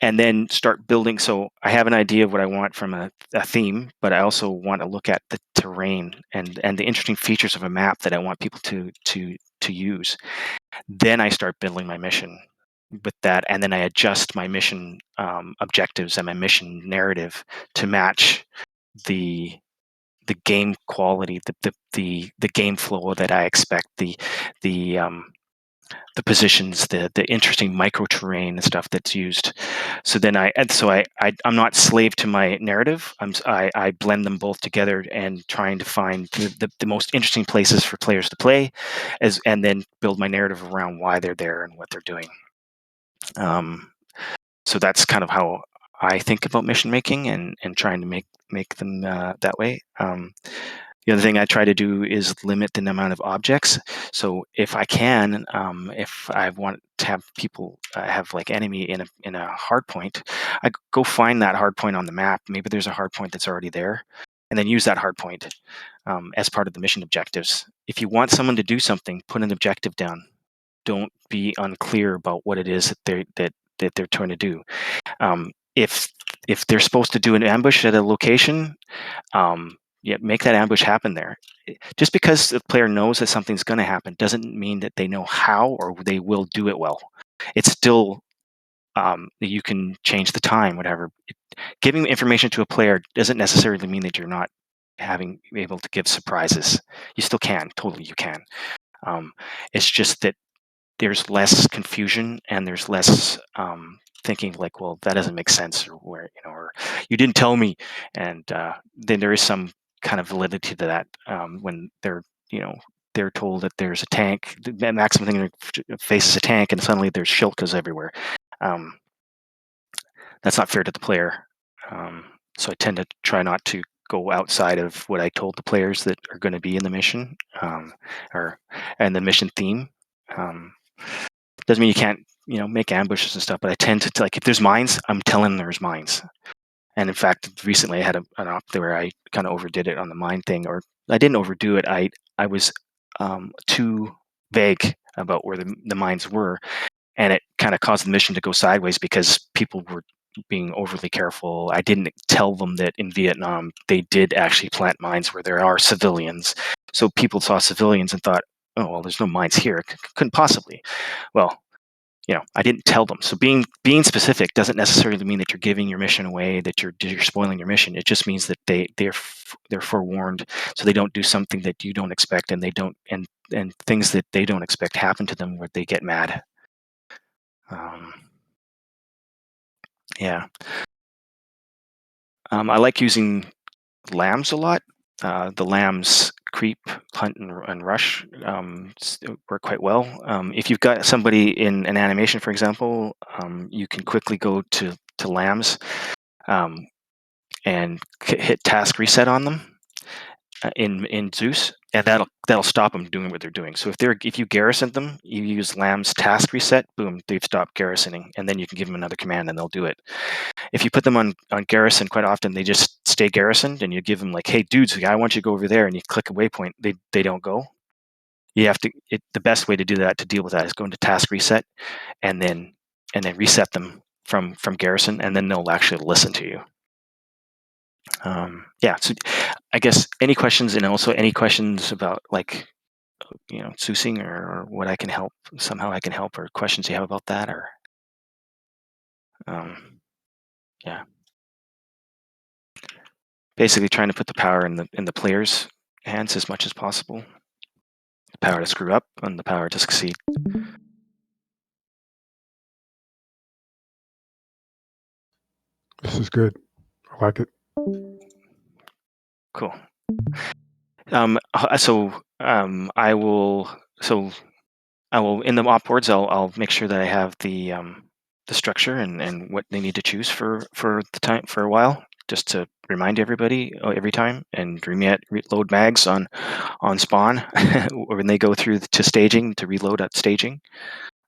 and then start building. So I have an idea of what I want from a theme, but I also want to look at the terrain and the interesting features of a map that I want people to use. Then I start building my mission with that, and then I adjust my mission objectives and my mission narrative to match the game quality, the game flow that I expect, the positions, the interesting micro terrain and stuff that's used. So then I'm not slave to my narrative. I blend them both together and trying to find the most interesting places for players to play, and then build my narrative around why they're there and what they're doing. So that's kind of how I think about mission making and trying to make them that way. The other thing I try to do is limit the amount of objects. So if I can, if I want to have people have like enemy in a hard point, I go find that hard point on the map. Maybe there's a hard point that's already there, and then use that hard point as part of the mission objectives. If you want someone to do something, put an objective down. Don't be unclear about what it is that they're trying to do. If they're supposed to do an ambush at a location, yeah, make that ambush happen there. Just because the player knows that something's going to happen doesn't mean that they know how or they will do it well. It's still you can change the time, whatever. Giving information to a player doesn't necessarily mean that you're not able to give surprises. You still can, totally, you can. It's just that there's less confusion and there's less thinking like, well, that doesn't make sense, or where or you didn't tell me, and then there is some kind of validity to that when they're told that there's a tank. The maximum thing faces a tank, and suddenly there's shilkas everywhere. Um, that's not fair to the player. So I tend to try not to go outside of what I told the players that are going to be in the mission, and the mission theme. Doesn't mean you can't, make ambushes and stuff, but I tend to like if there's mines, I'm telling them there's mines. And in fact, recently I had an op there where I kind of overdid it on the mine thing, or I didn't overdo it. I was too vague about where the mines were, and it kind of caused the mission to go sideways because people were being overly careful. I didn't tell them that in Vietnam they did actually plant mines where there are civilians. So people saw civilians and thought, oh well, there's no mines here. It couldn't possibly. Well, I didn't tell them. So being specific doesn't necessarily mean that you're giving your mission away, that you're spoiling your mission. It just means that they're forewarned, so they don't do something that you don't expect, and they don't and things that they don't expect happen to them where they get mad. Yeah. I like using lambs a lot. The lambs creep, hunt, and rush work quite well. If you've got somebody in an animation, for example, you can quickly go to lambs and hit task reset on them in Zeus, and that'll stop them doing what they're doing. So if you garrison them, you use lambs task reset, boom, they've stopped garrisoning, and then you can give them another command and they'll do it. If you put them on garrison, quite often they just stay garrisoned, and you give them like, hey dudes, I want you to go over there, and you click a waypoint, they don't go. You have to the best way to do that, to deal with that, is go into task reset and then reset them from garrison, and then they'll actually listen to you. Yeah, so I guess any questions, and also any questions about like Zeusing or what I can help, somehow I can help, or questions you have about that, or yeah, basically trying to put the power in the players' hands as much as possible. The power to screw up and the power to succeed.
This is good. I like it.
Cool. I will. So I will, in the op boards, I'll make sure that I have the structure and what they need to choose for the time for a while, just to remind everybody every time, and reload mags on spawn when they go through to staging, to reload at staging,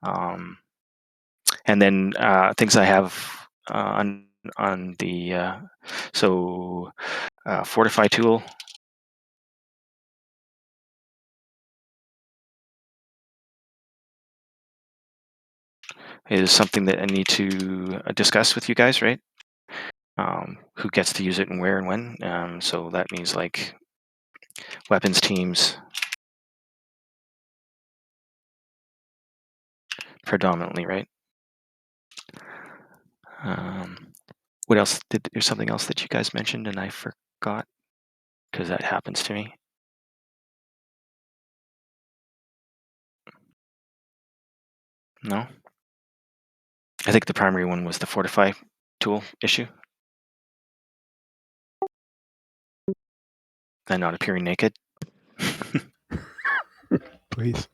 and then things I have on the fortify tool. is something that I need to discuss with you guys, right? Who gets to use it and where and when. So that means like weapons teams predominantly, right? What else? There's something else that you guys mentioned and I forgot, because that happens to me. No? I think the primary one was the Fortify tool issue. And not appearing naked.
Please.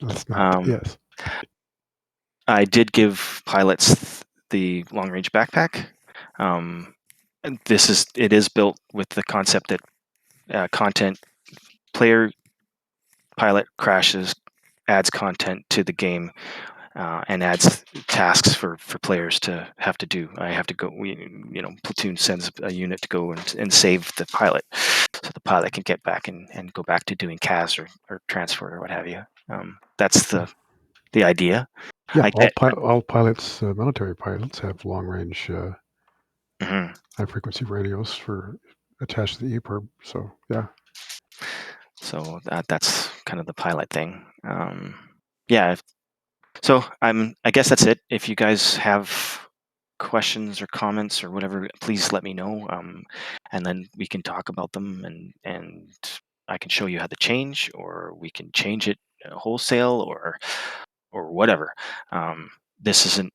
Let's not. Yes.
I did give pilots the long range backpack. And it is built with the concept that content player pilot crashes adds content to the game and adds tasks for players to have to do. I have to go. Platoon sends a unit to go and save the pilot, so the pilot can get back and go back to doing CAS or transport or what have you. That's the idea.
Yeah, all pilots, military pilots, have long range, high frequency radios attached to the EPIRB. So yeah.
So that's kind of the pilot thing. Yeah. So I guess that's it. If you guys have questions or comments or whatever, please let me know, and then we can talk about them, and I can show you how to change, or we can change it wholesale, or whatever. This isn't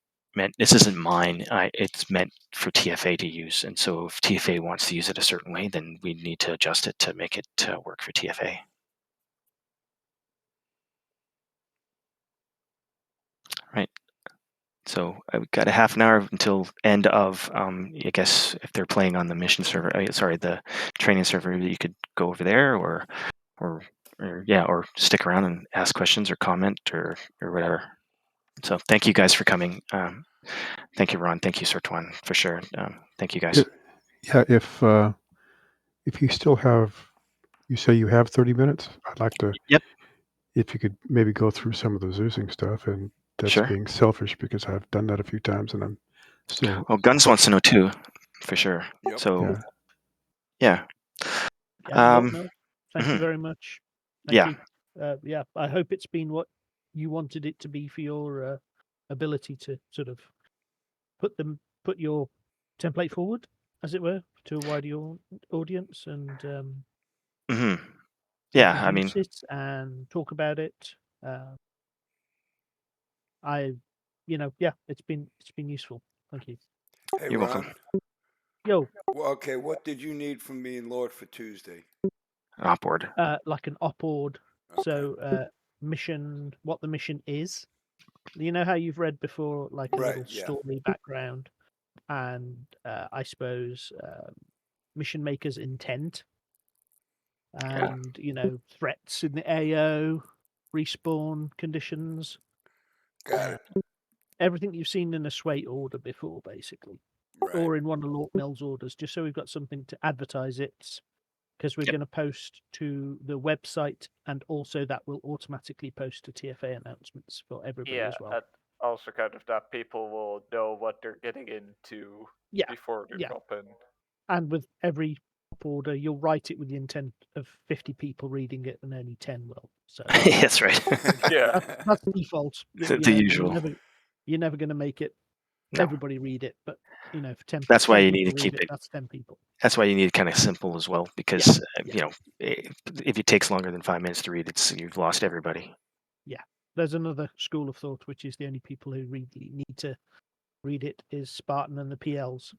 mine. It's meant for TFA to use, and so if TFA wants to use it a certain way, then we need to adjust it to make it work for TFA. Right. So I've got a half an hour until end of. I guess if they're playing on the mission server, the training server, you could go over there, or stick around and ask questions or comment or whatever. So thank you guys for coming. Thank you, Ron. Thank you, Sertuan, for sure. Thank you guys.
Yeah, if you still have, you say you have 30 minutes, I'd like to.
Yep.
If you could maybe go through some of the Zeusing stuff, and that's
Sure.
being selfish because I've done that a few times and I'm still.
Well, Guns wants to know too, for sure.
Yep.
So
Yeah. No. Thank you very much. Thank you. Yeah, I hope it's been what you wanted it to be for your ability to sort of put your template forward, as it were, to a wider audience, and
yeah, I mean,
use it and talk about it. It's been useful. Thank you.
Hey,
you're
Ron.
welcome.
Yo.
Well, okay, what did you need from me and Lord for Tuesday?
An op-board.
Like an op-board.
Okay.
So mission, what the mission is. You know how you've read before, like a little story background, and I suppose mission maker's intent, and threats in the AO, respawn conditions.
Got it.
Everything you've seen in a Sway order before, basically, or in one of Lord Mill's orders, just so we've got something to advertise it, because we're going to post to the website, and also that will automatically post to TFA announcements for everybody as well.
And also kind of that people will know what they're getting into before they drop in.
And with every order, you'll write it with the intent of 50 people reading it, and only 10 will. So
that's right.
that's default.
The usual.
You're never going to make it everybody read it, but for 10.
That's why you
10
need to
people
keep
read
it.
That's 10 people.
That's why you need it kind of simple as well, because if it takes longer than 5 minutes to read, you've lost everybody.
Yeah, there's another school of thought, which is the only people who really need to read it is Spartan and the PLs.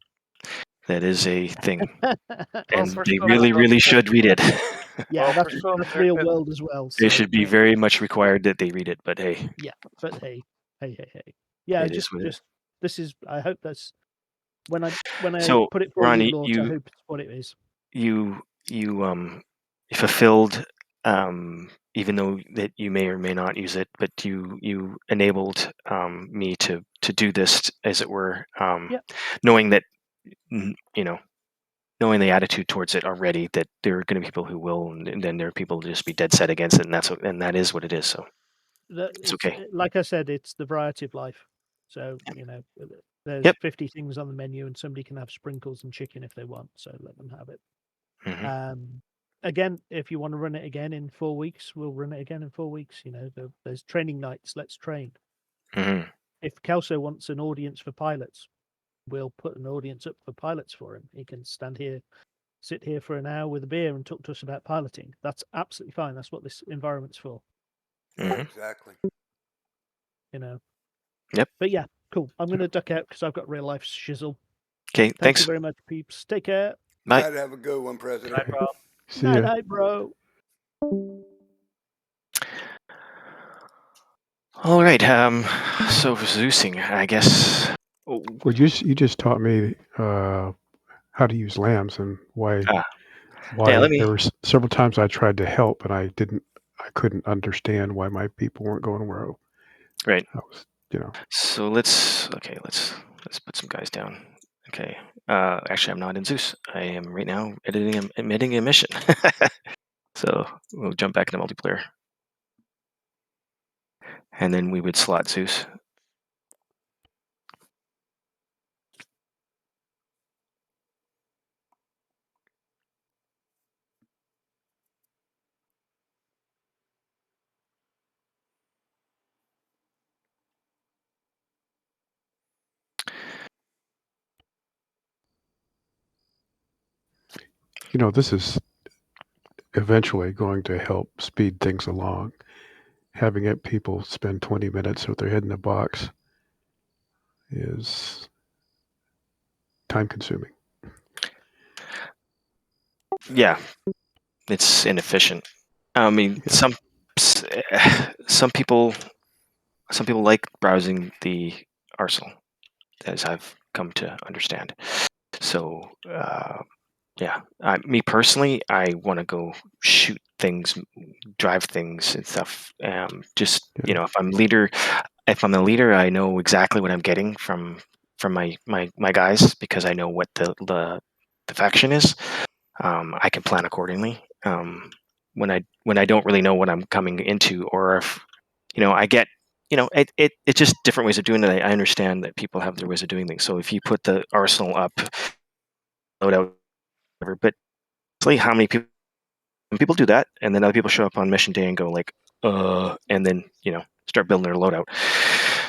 That is a thing, and
for
they
some
really,
of
really
us,
should read it.
Yeah,
for
that's
some,
real world as well.
They
So,
should be very much required that they read it, but hey.
Yeah, but hey. Yeah,
It is what it is.
this is. I hope that's when I
So,
put it forward
Ron,
with Lord, I hope it's what it is.
You fulfilled, even though that you may or may not use it, but you enabled me to do this, as it were, knowing that knowing the attitude towards it already, that there are going to be people who will, and then there are people who just be dead set against it, and that is what it is. So It's okay.
Like I said, it's the variety of life. So there's
Yep.
50 things on the menu, and somebody can have sprinkles and chicken if they want. So let them have it.
Mhm.
Again, if you want to run it again in 4 weeks, we'll run it again in 4 weeks. There's training nights. Let's train.
Mhm.
If Kelso wants an audience for pilots, we'll put an audience up for pilots for him. He can sit here for an hour with a beer and talk to us about piloting. That's absolutely fine. That's what this environment's for.
Mhm.
Exactly.
Yep.
But yeah, cool. I'm going to duck out because I've got real life shizzle.
Okay.
Thank you
Thanks.
very much, peeps. Take care.
Bye.
I'd have a good one, President.
Night, Rob.
See
Night,
ya.
night, bro.
All right. So Zeusing, I guess. Oh,
Well, you just taught me how to use lambs and why
ah, yeah. Let me.
there were several times I tried to help and I couldn't understand why my people weren't going where
Right.
I was.
So let's put some guys down. Okay. Actually, I'm not in Zeus. I am right now editing a mission. So we'll jump back into multiplayer, and then we would slot Zeus.
This is eventually going to help speed things along. Having people spend 20 minutes with their head in a box is time consuming.
Yeah, it's inefficient. I mean,
Yeah.
some people like browsing the arsenal, as I've come to understand. So yeah, me personally, I want to go shoot things, drive things and stuff. Just
Yeah.
if I'm a leader, I know exactly what I'm getting from my guys because I know what the faction is. I can plan accordingly. When I don't really know what I'm coming into, or if I get it's just different ways of doing it. I understand that people have their ways of doing things. So if you put the arsenal up, load out, whatever, but really how many people do that, and then other people show up on mission day and go like, and then start building their loadout.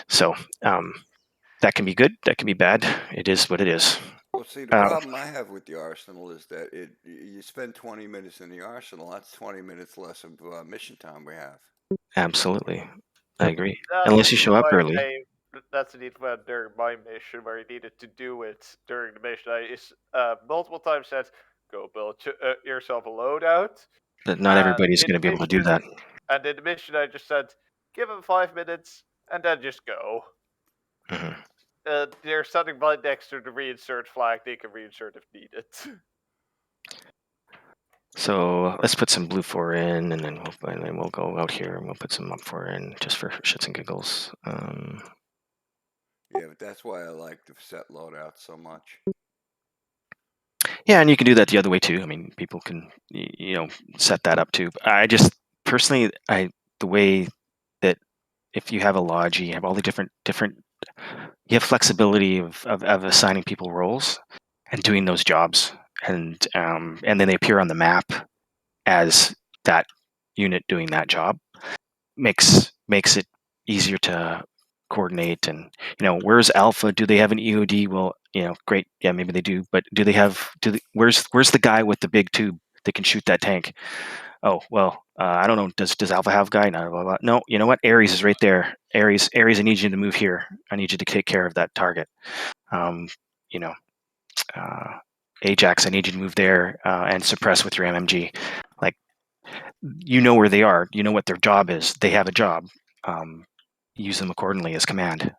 So that can be good, that can be bad. It is what it is.
Well, see, the problem I have with the arsenal is that you spend 20 minutes in the arsenal. That's 20 minutes less of mission time we have.
Absolutely, I agree.
That's
Unless you
indeed
show up
why
early.
that's indeed when during my mission where you needed to do it during the mission, I is multiple times said, "Go build yourself a loadout."
That not
And
everybody's
in
going to
the
be able to do
mission,
that.
I just said, "Give him 5 minutes and then just go."
Hmm.
They're standing right next to the reinsert flag. They can reinsert if needed.
So let's put some blue 4 in, and then we'll go out here and we'll put some up 4 in just for shits and giggles.
Yeah, but that's why I like the set loadout so much.
Yeah, and you can do that the other way too. I mean, people can set that up too. I just personally, the way that if you have a lodge, you have all the different. You have flexibility of assigning people roles and doing those jobs, and then they appear on the map as that unit doing that job. Makes it easier to coordinate. And where's Alpha? Do they have an EOD? Well, great, yeah, maybe they do, but where's the guy with the big tube that can shoot that tank? Oh well, I don't know. Does Alpha have guy? No, blah, blah. No, you know what? Ares is right there. Ares, I need you to move here. I need you to take care of that target. um, you know uh, Ajax, I need you to move there and suppress with your MMG. Like, where they are, what their job is. They have a job. Use them accordingly as command.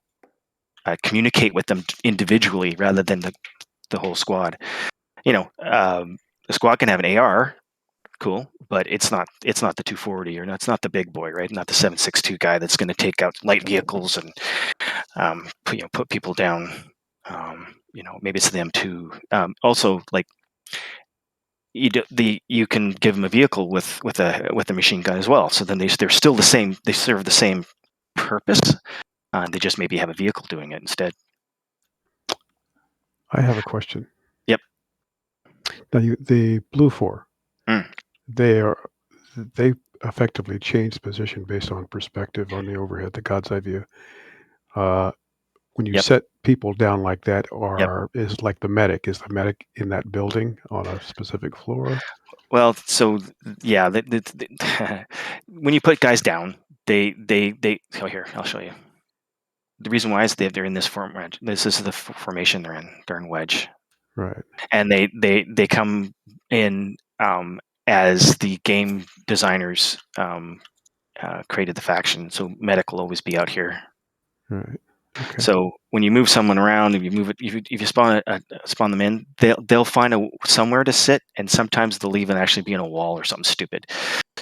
Communicate with them individually rather than the whole squad. The squad can have an AR, cool, but it's not the 240, or it's not the big boy, right? Not the 7.62 guy that's going to take out light vehicles and put people down. Maybe it's the M2. Also, like, you can give them a vehicle with a machine gun as well. So then they're still the same. They serve the same purpose. They just maybe have a vehicle doing it instead.
I have a question.
Yep.
Now, the Blue 4,
Mm.
they effectively change position based on perspective on the overhead, the God's eye view. When you
Yep.
set people down like that,
Yep.
is like the medic in that building on a specific floor?
Well, so yeah, when you put guys down, they. Oh, here, I'll show you. The reason why is they're in this form. This is the formation they're in. They're in wedge,
Right.
and they come in as the game designers created the faction. So medic will always be out here.
Right. Okay.
So when you move someone around, if you move it, if you spawn them in, they'll find somewhere to sit, and sometimes they'll even actually be in a wall or something stupid.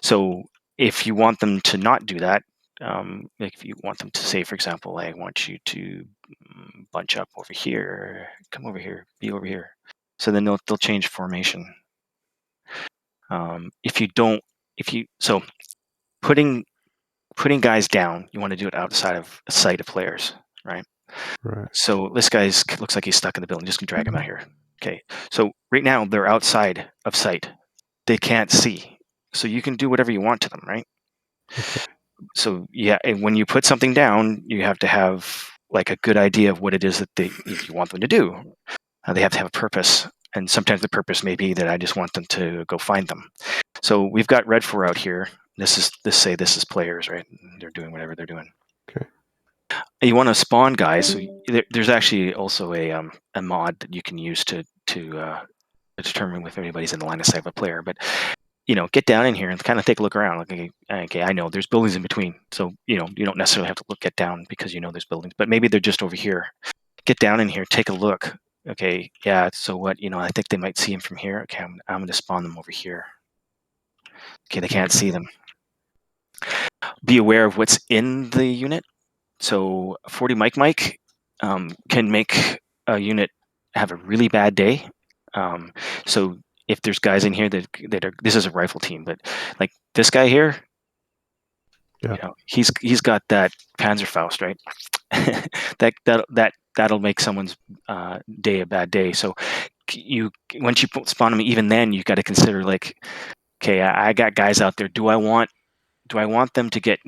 So if you want them to not do that, like if you want them to say, for example, I want you to bunch up over here, come over here, be over here. So then they'll change formation. So putting guys down, you want to do it outside of sight of players, right?
Right.
So this guy's looks like he's stuck in the building. Just gonna drag him out here. Okay. So right now they're outside of sight. They can't see. So you can do whatever you want to them, right?
Okay.
So yeah, and when you put something down, you have to have like a good idea of what it is that you want them to do. They have to have a purpose, and sometimes the purpose may be that I just want them to go find them. So we've got Red 4 out here. This is players, right? They're doing whatever they're doing.
Okay.
You want to spawn guys. So there's actually also a mod that you can use to determine if anybody's in the line of sight of a player. But get down in here and kind of take a look around. Like, okay, I know there's buildings in between, so you don't necessarily have to get down because there's buildings, but maybe they're just over here. Get down in here, take a look. Okay, yeah. So what? I think they might see him from here. Okay, I'm going to spawn them over here. Okay, they can't
Okay.
see them. Be aware of what's in the unit. So 40 Mike can make a unit have a really bad day. So if there's guys in here that are, this is a rifle team, but like this guy here,
Yeah.
he's got that Panzerfaust, right? That'll make someone's day a bad day. So once you spawn them, even then you got to consider like, okay, I got guys out there. Do I want them to get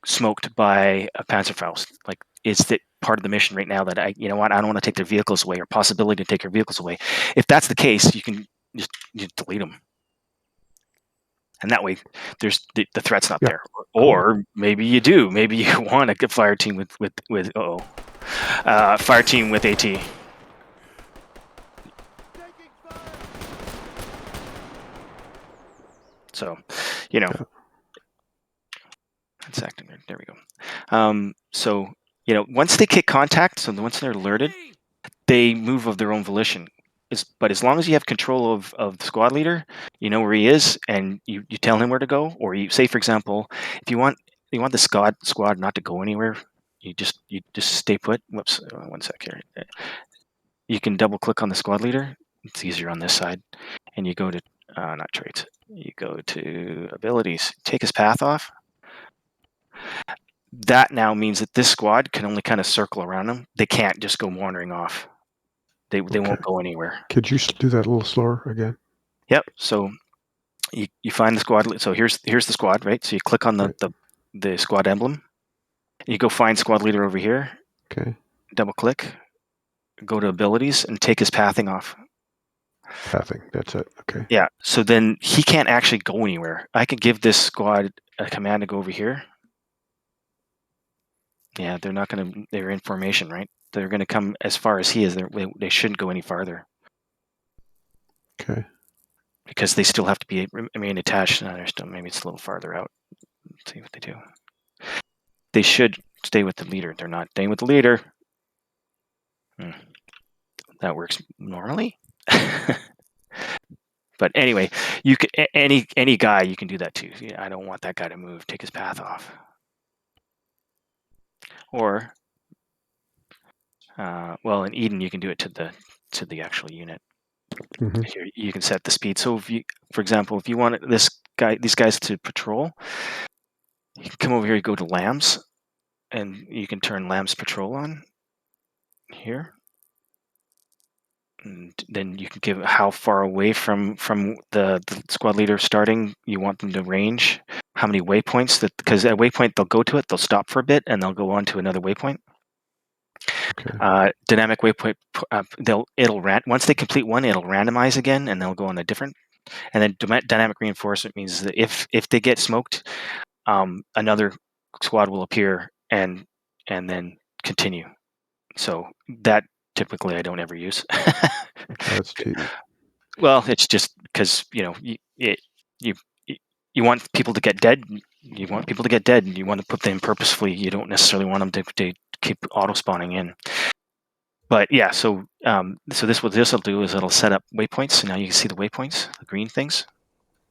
smoked by a Panzerfaust? Like, is that part of the mission right now that I don't want to take their vehicles away or possibility to take their vehicles away? If that's the case, you can just delete them. And that way, there's the threat's not there. Or maybe you do. Maybe you want a good fire team with fire team with AT. So, it's acting. There we go. So, once they kick contact, so once they're alerted, they move of their own volition. But as long as you have control of the squad leader, you know where he is, and you tell him where to go, or you say, for example, if you want the squad not to go anywhere, you just stay put. Whoops, one sec here. You can double click on the squad leader. It's easier on this side, and you go to not traits. You go to abilities. Take his path off. That now means that this squad can only kind of circle around him. They can't just go wandering off. They won't go anywhere.
Could you do that a little slower again?
Yep. So you find the squad. So here's the squad, right? So you click on the squad emblem. You go find squad leader over here.
Okay.
Double click. Go to abilities and take his pathing off.
Pathing. That's it. Okay.
Yeah. So then he can't actually go anywhere. I could give this squad a command to go over here. Yeah, they're not going to. They're in formation, right? They're going to come as far as he is. They shouldn't go any farther.
Okay.
Because they still have to be attached. No, maybe it's a little farther out. Let's see what they do. They should stay with the leader. They're not staying with the leader. That works normally. But anyway, you can any guy you can do that to. I don't want that guy to move. Take his path off. Or well, in Eden you can do it to the actual unit.
Mhm.
Here you can set the speed. So if you, for example, if you want these guys to patrol, you can come over here, you go to lambs, and you can turn lambs patrol on here. And then you can give how far away from the squad leader starting you want them to range, how many waypoints, that because at waypoint they'll go to it, they'll stop for a bit, and they'll go on to another waypoint.
Okay.
Dynamic waypoint, once they complete one, it'll randomize again, and they'll go on a different. And then dynamic reinforcement means that if they get smoked, another squad will appear and then continue. So that typically I don't ever use.
That's cheating.
Well, it's just because you want people to get dead. You want people to get dead, and you want to put them purposefully. You don't necessarily want them to keep auto spawning in. But yeah, so what this will do is it'll set up waypoints. So now you can see the waypoints, the green things.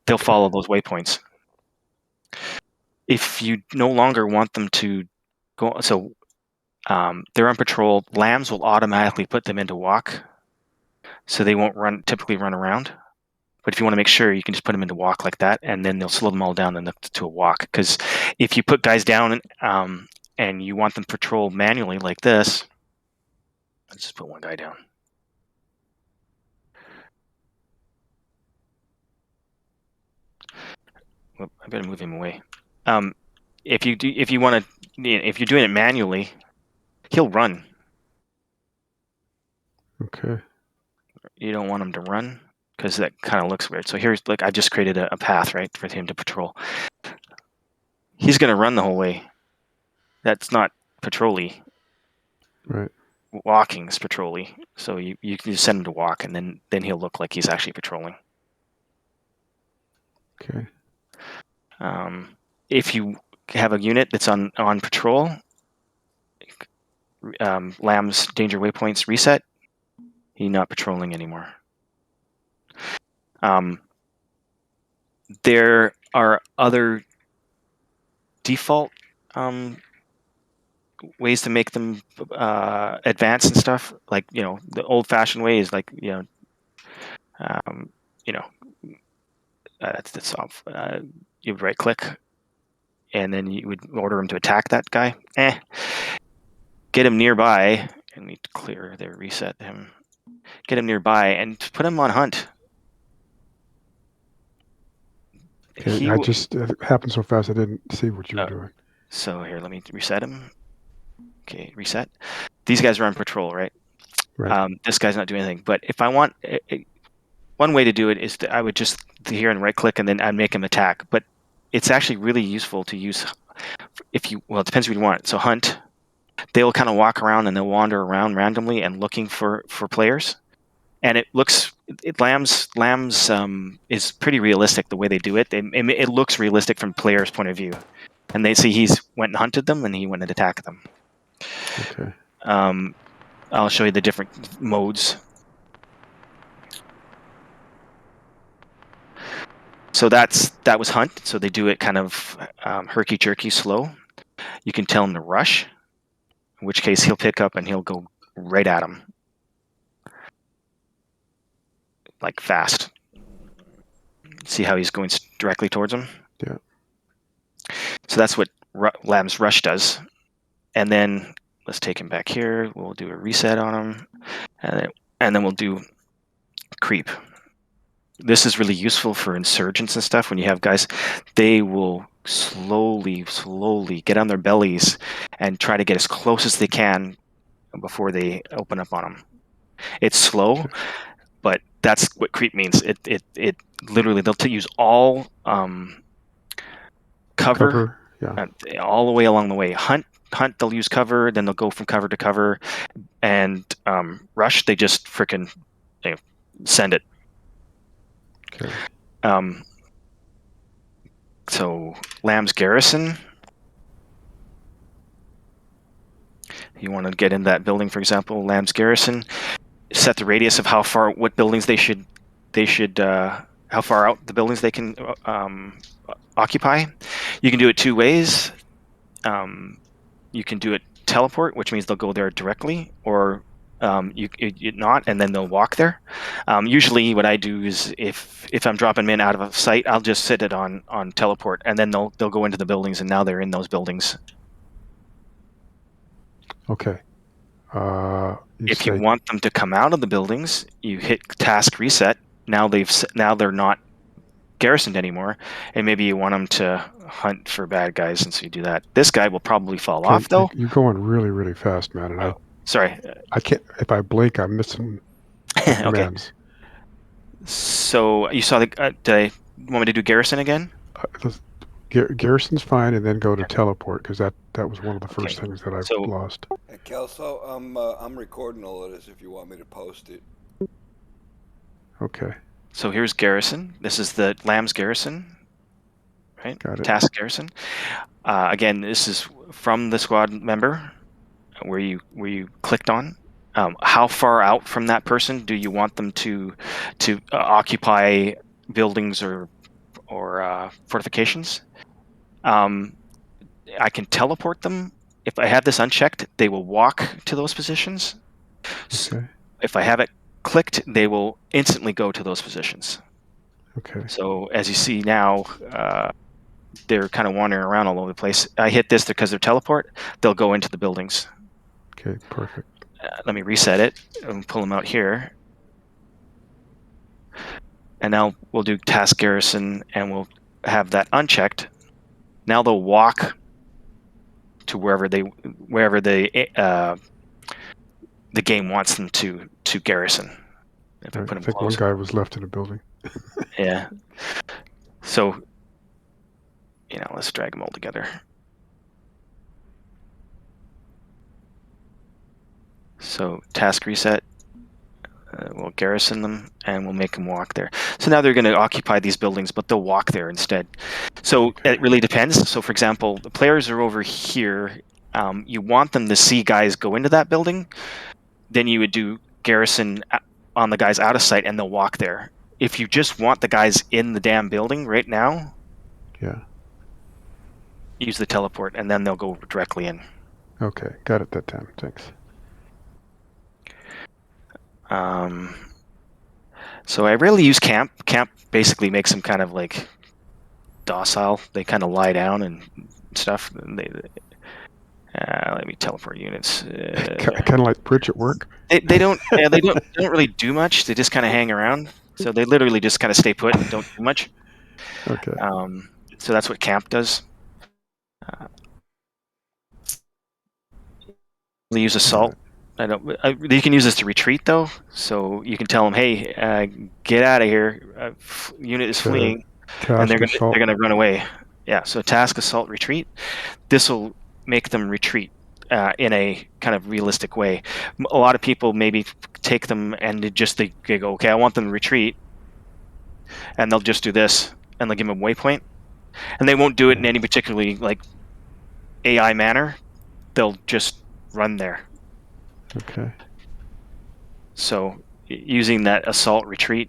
They'll follow those waypoints. If you no longer want them to go, so they're on patrol. Lambs will automatically put them into walk, so they won't typically run around. But if you want to make sure, you can just put them into walk like that, and then they'll slow them all down and up to a walk. Because if you put guys down and you want them patrol manually like this, let's just put one guy down. Well, I better move him away. If you're doing it manually, he'll run.
Okay.
You don't want him to run because that kind of looks weird. So here's I just created a path, right, for him to patrol. He's going to run the whole way. That's not patrol-y.
Right.
Walking is patrol-y. So you can just send him to walk, and then he'll look like he's actually patrolling.
Okay.
If you have a unit that's on patrol, Lamb's danger waypoints reset. He's not patrolling anymore. There are other default ways to make them advance and stuff. Like the old-fashioned way is like that's off. You would right-click, and then you would order him to attack that guy. Get him nearby, and we clear there, reset him. Get him nearby and put him on hunt.
Okay. It happened so fast I didn't see what you were doing.
So here, let me reset him. Okay, reset. These guys are on patrol, right?
Right.
This guy's not doing anything. But if I want, one way to do it is I would just here and right click, and then I'd make him attack. But it's actually really useful to use it depends what you want. So hunt, they'll kind of walk around and they'll wander around randomly and looking for players. And Lambs is pretty realistic the way they do it. It looks realistic from players' point of view, and they see he's went and hunted them and he went and attacked them.
Okay.
I'll show you the different modes. So that was hunt. So they do it kind of herky jerky, slow. You can tell him to rush, in which case he'll pick up and he'll go right at him, like fast. See how he's going directly towards him?
Yeah.
So that's what Lamb's rush does. And then let's take him back here. We'll do a reset on him, and then we'll do creep. This is really useful for insurgents and stuff. When you have guys, they will slowly get on their bellies and try to get as close as they can before they open up on them. It's slow, but that's what creep means. It literally they'll use all cover.
Yeah.
All the way along the way. Hunt, they'll use cover, then they'll go from cover to cover, and rush, they just freaking send it.
Okay.
So Lamb's Garrison, you want to get in that building, for example, Lamb's Garrison, set the radius of what buildings they should how far out the buildings they can occupy. You can do it two ways. You can do it teleport, which means they'll go there directly, or you not, and then they'll walk there. Usually, what I do is if I'm dropping them in out of a site, I'll just sit it on teleport, and then they'll go into the buildings, and now they're in those buildings.
Okay.
If you want them to come out of the buildings, you hit task reset. Now they're not garrisoned anymore, and maybe you want them to hunt for bad guys, and so you do that. This guy will probably fall off though.
You're going really, really fast, man, and
sorry.
I can't. If I blink, I'm missing the commands.
So you saw the. Did I want me to do garrison again?
Garrison's fine, and then go to teleport, because that was one of the first things that I've lost.
Hey, Kelso, I'm recording all of this if you want me to post it.
Okay.
So here's garrison. This is the Lamb's garrison, right?
Got it.
Task garrison. Again, this is from the squad member where you clicked on. How far out from that person do you want them to occupy buildings or fortifications? I can teleport them. If I have this unchecked, they will walk to those positions.
Okay.
If I have it clicked, they will instantly go to those positions.
Okay.
So as you see now, they're kind of wandering around all over the place. I hit this because they're teleport. They'll go into the buildings.
Okay, perfect.
Let me reset it and pull them out here. And now we'll do task garrison, and we'll have that unchecked. Now they'll walk to wherever the game wants them to garrison. If I put them
I think
close.
one guy was left in a building.
Yeah. So, let's drag them all together. So task reset. We'll garrison them, and we'll make them walk there. So now they're going to occupy these buildings, but they'll walk there instead. So it really depends. So for example, the players are over here. You want them to see guys go into that building. Then you would do garrison on the guys out of sight, and they'll walk there. If you just want the guys in the damn building right now, use the teleport, and then they'll go directly in.
Okay, got it that time. Thanks.
So I rarely use camp. Camp basically makes them kind of like docile. They kind of lie down and stuff. And let me teleport units.
Kind of like Pritch at work.
They don't really do much. They just kind of hang around. So they literally just kind of stay put and don't do much.
Okay.
So that's what camp does. They use assault. You can use this to retreat though. So you can tell them, "Hey, get out of here! Unit is fleeing," and they're going to run away. Yeah. So task assault retreat. This will make them retreat in a kind of realistic way. A lot of people maybe take them and they go, "Okay, I want them to retreat," and they'll just do this, and they'll give them a waypoint, and they won't do it in any particularly like AI manner. They'll just run there.
Okay.
So using that assault retreat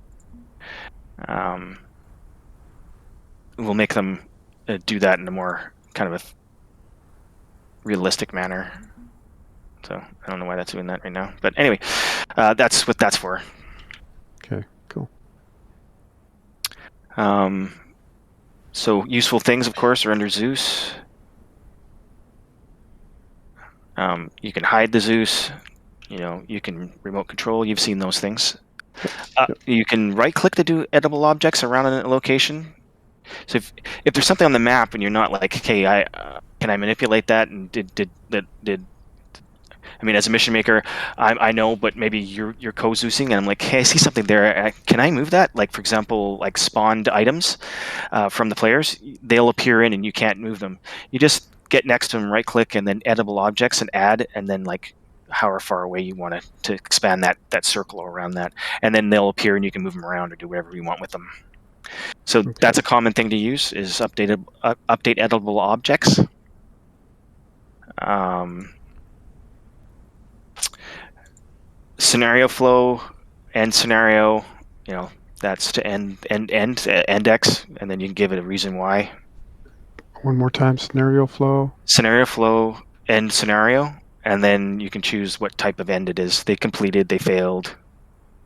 will make them do that in a more kind of a realistic manner. So I don't know why that's doing that right now. But anyway, that's what that's for.
Okay, cool.
So useful things, of course, are under Zeus. You can hide the Zeus. You can remote control. You've seen those things. You can right-click to do edible objects around a location. So if there's something on the map and you're not like, okay, can I manipulate that? And I mean, as a mission maker, I know, but maybe you're co-Zeusing, and I'm like, hey, I see something there. Can I move that? Like, for example, like spawned items from the players, they'll appear in and you can't move them. You just get next to them, right-click, and then edible objects and add, and then like however far away you want to expand that circle around that, and then they'll appear and you can move them around or do whatever you want with them. So that's a common thing to use, is update edible objects. Scenario flow, end scenario, that's to index, and then you can give it a reason why.
One more time, scenario flow.
Scenario flow, end scenario. and then you can choose what type of end it is. They completed, they failed.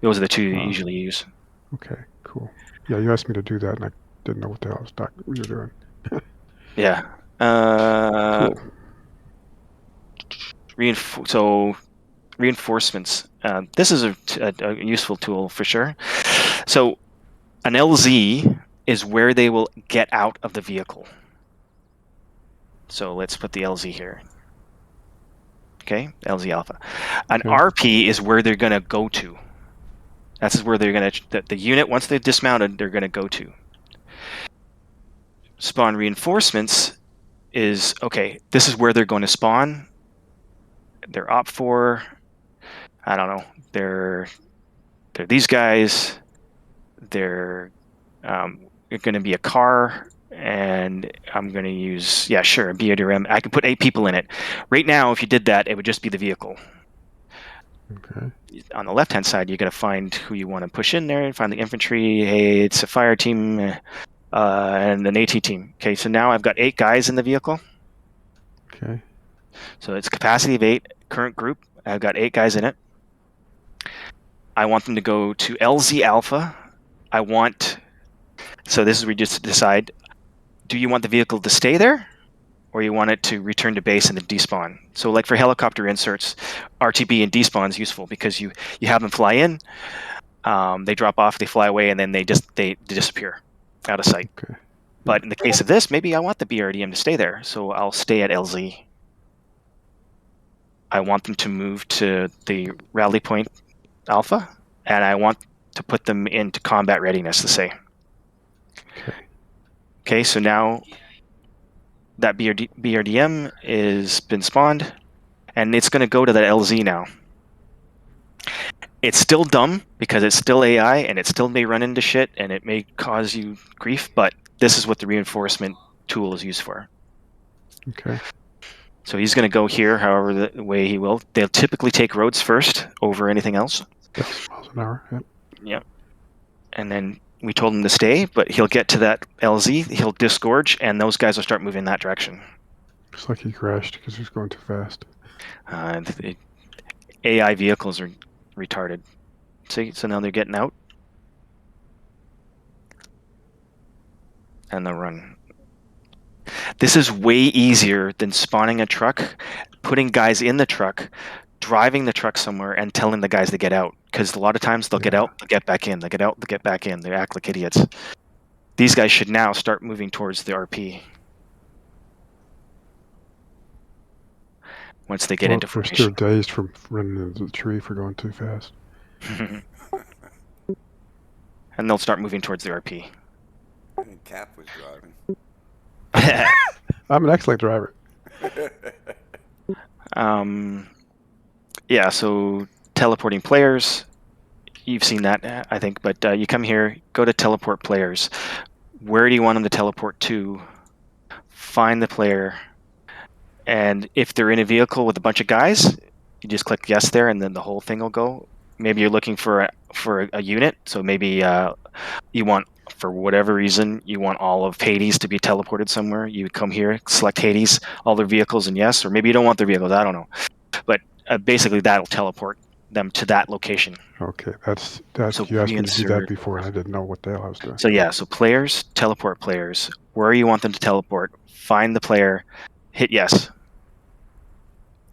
Those are the two you usually use.
Okay, cool. Yeah, you asked me to do that, and I didn't know what the hell we were doing.
Yeah.
Cool.
Reinforcements. This is a useful tool for sure. So an LZ is where they will get out of the vehicle. So let's put the LZ here. Okay, LZ alpha. An
Okay.
RP is where they're going to go to. That's where they're going to, the unit, once they've dismounted, they're going to go to. Spawn reinforcements is, okay, this is where they're going to spawn. They're op4. I don't know. They're these guys. They're going to be a car, and I'm going to use, yeah, sure, BRDM. I can put 8 people in it. Right now, if you did that, it would just be the vehicle.
Okay.
On the left-hand side, you got to find who you want to push in there and find the infantry. Hey, it's a fire team and an AT team. Okay, so now I've got 8 guys in the vehicle.
Okay.
So it's capacity of 8, current group. I've got 8 guys in it. I want them to go to LZ Alpha. So this is where we just decide, do you want the vehicle to stay there, or you want it to return to base and then despawn? So like for helicopter inserts, RTB and despawn is useful because you have them fly in, they drop off, they fly away, and then they disappear out of sight.
Okay.
But in the case of this, maybe I want the BRDM to stay there, so I'll stay at LZ. I want them to move to the rally point Alpha, and I want to put them into combat readiness, to say. Okay, so now that BRDM is been spawned, and it's going to go to that LZ now. It's still dumb because it's still AI, and it still may run into shit, and it may cause you grief, but this is what the reinforcement tool is used for.
Okay.
So he's going to go here however the way he will. They'll typically take roads first over anything else.
10 miles an hour. Yep.
Yeah. And then we told him to stay, but he'll get to that LZ, he'll disgorge, and those guys will start moving in that direction.
Looks like he crashed because he was going too fast.
The AI vehicles are retarded. See, so now they're getting out. And they'll run. This is way easier than spawning a truck, putting guys in the truck, driving the truck somewhere, and telling the guys to get out. Because a lot of times they'll get out, they'll get back in, they'll get out, they'll get back in. They act like idiots. These guys should now start moving towards the RP. Once they get into
formation.
formation.
They're dazed from running into the tree for going too fast.
And they'll start moving towards the RP.
I think Cap was driving.
I'm an excellent driver.
Yeah, so teleporting players, you've seen that, I think, but you come here, go to teleport players. Where do you want them to teleport to? Find the player, and if they're in a vehicle with a bunch of guys, you just click yes there, and then the whole thing will go. Maybe you're looking for a unit, so maybe you want, for whatever reason, you want all of Hades to be teleported somewhere. You come here, select Hades, all their vehicles, and yes, or maybe you don't want their vehicles, I don't know. But basically that'll teleport them to that location.
Okay, that's
So
you asked me to do that before, and I didn't know what the hell I was doing.
So yeah, so players, teleport players. Where you want them to teleport, find the player, hit yes.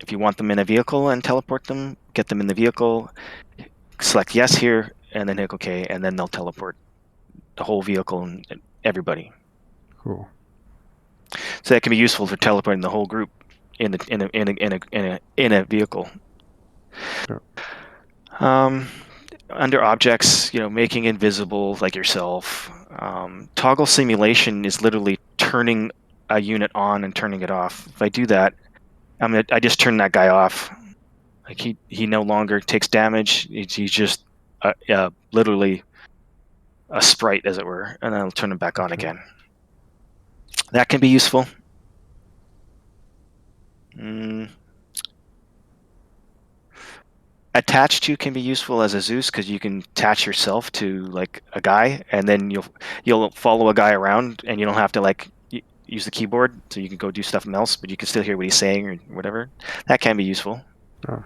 If you want them in a vehicle and teleport them, get them in the vehicle, select yes here, and then hit OK, and then they'll teleport the whole vehicle and everybody.
Cool.
So that can be useful for teleporting the whole group in a vehicle.
Yeah.
Under objects, making invisible, like yourself. Toggle simulation is literally turning a unit on and turning it off. If I do that, I just turn that guy off. Like he no longer takes damage. He's just literally a sprite, as it were, and then I'll turn him back on again. That can be useful. Attached to can be useful as a Zeus because you can attach yourself to like a guy, and then you'll follow a guy around, and you don't have to use the keyboard, so you can go do stuff else, but you can still hear what he's saying or whatever. That can be useful.
Oh.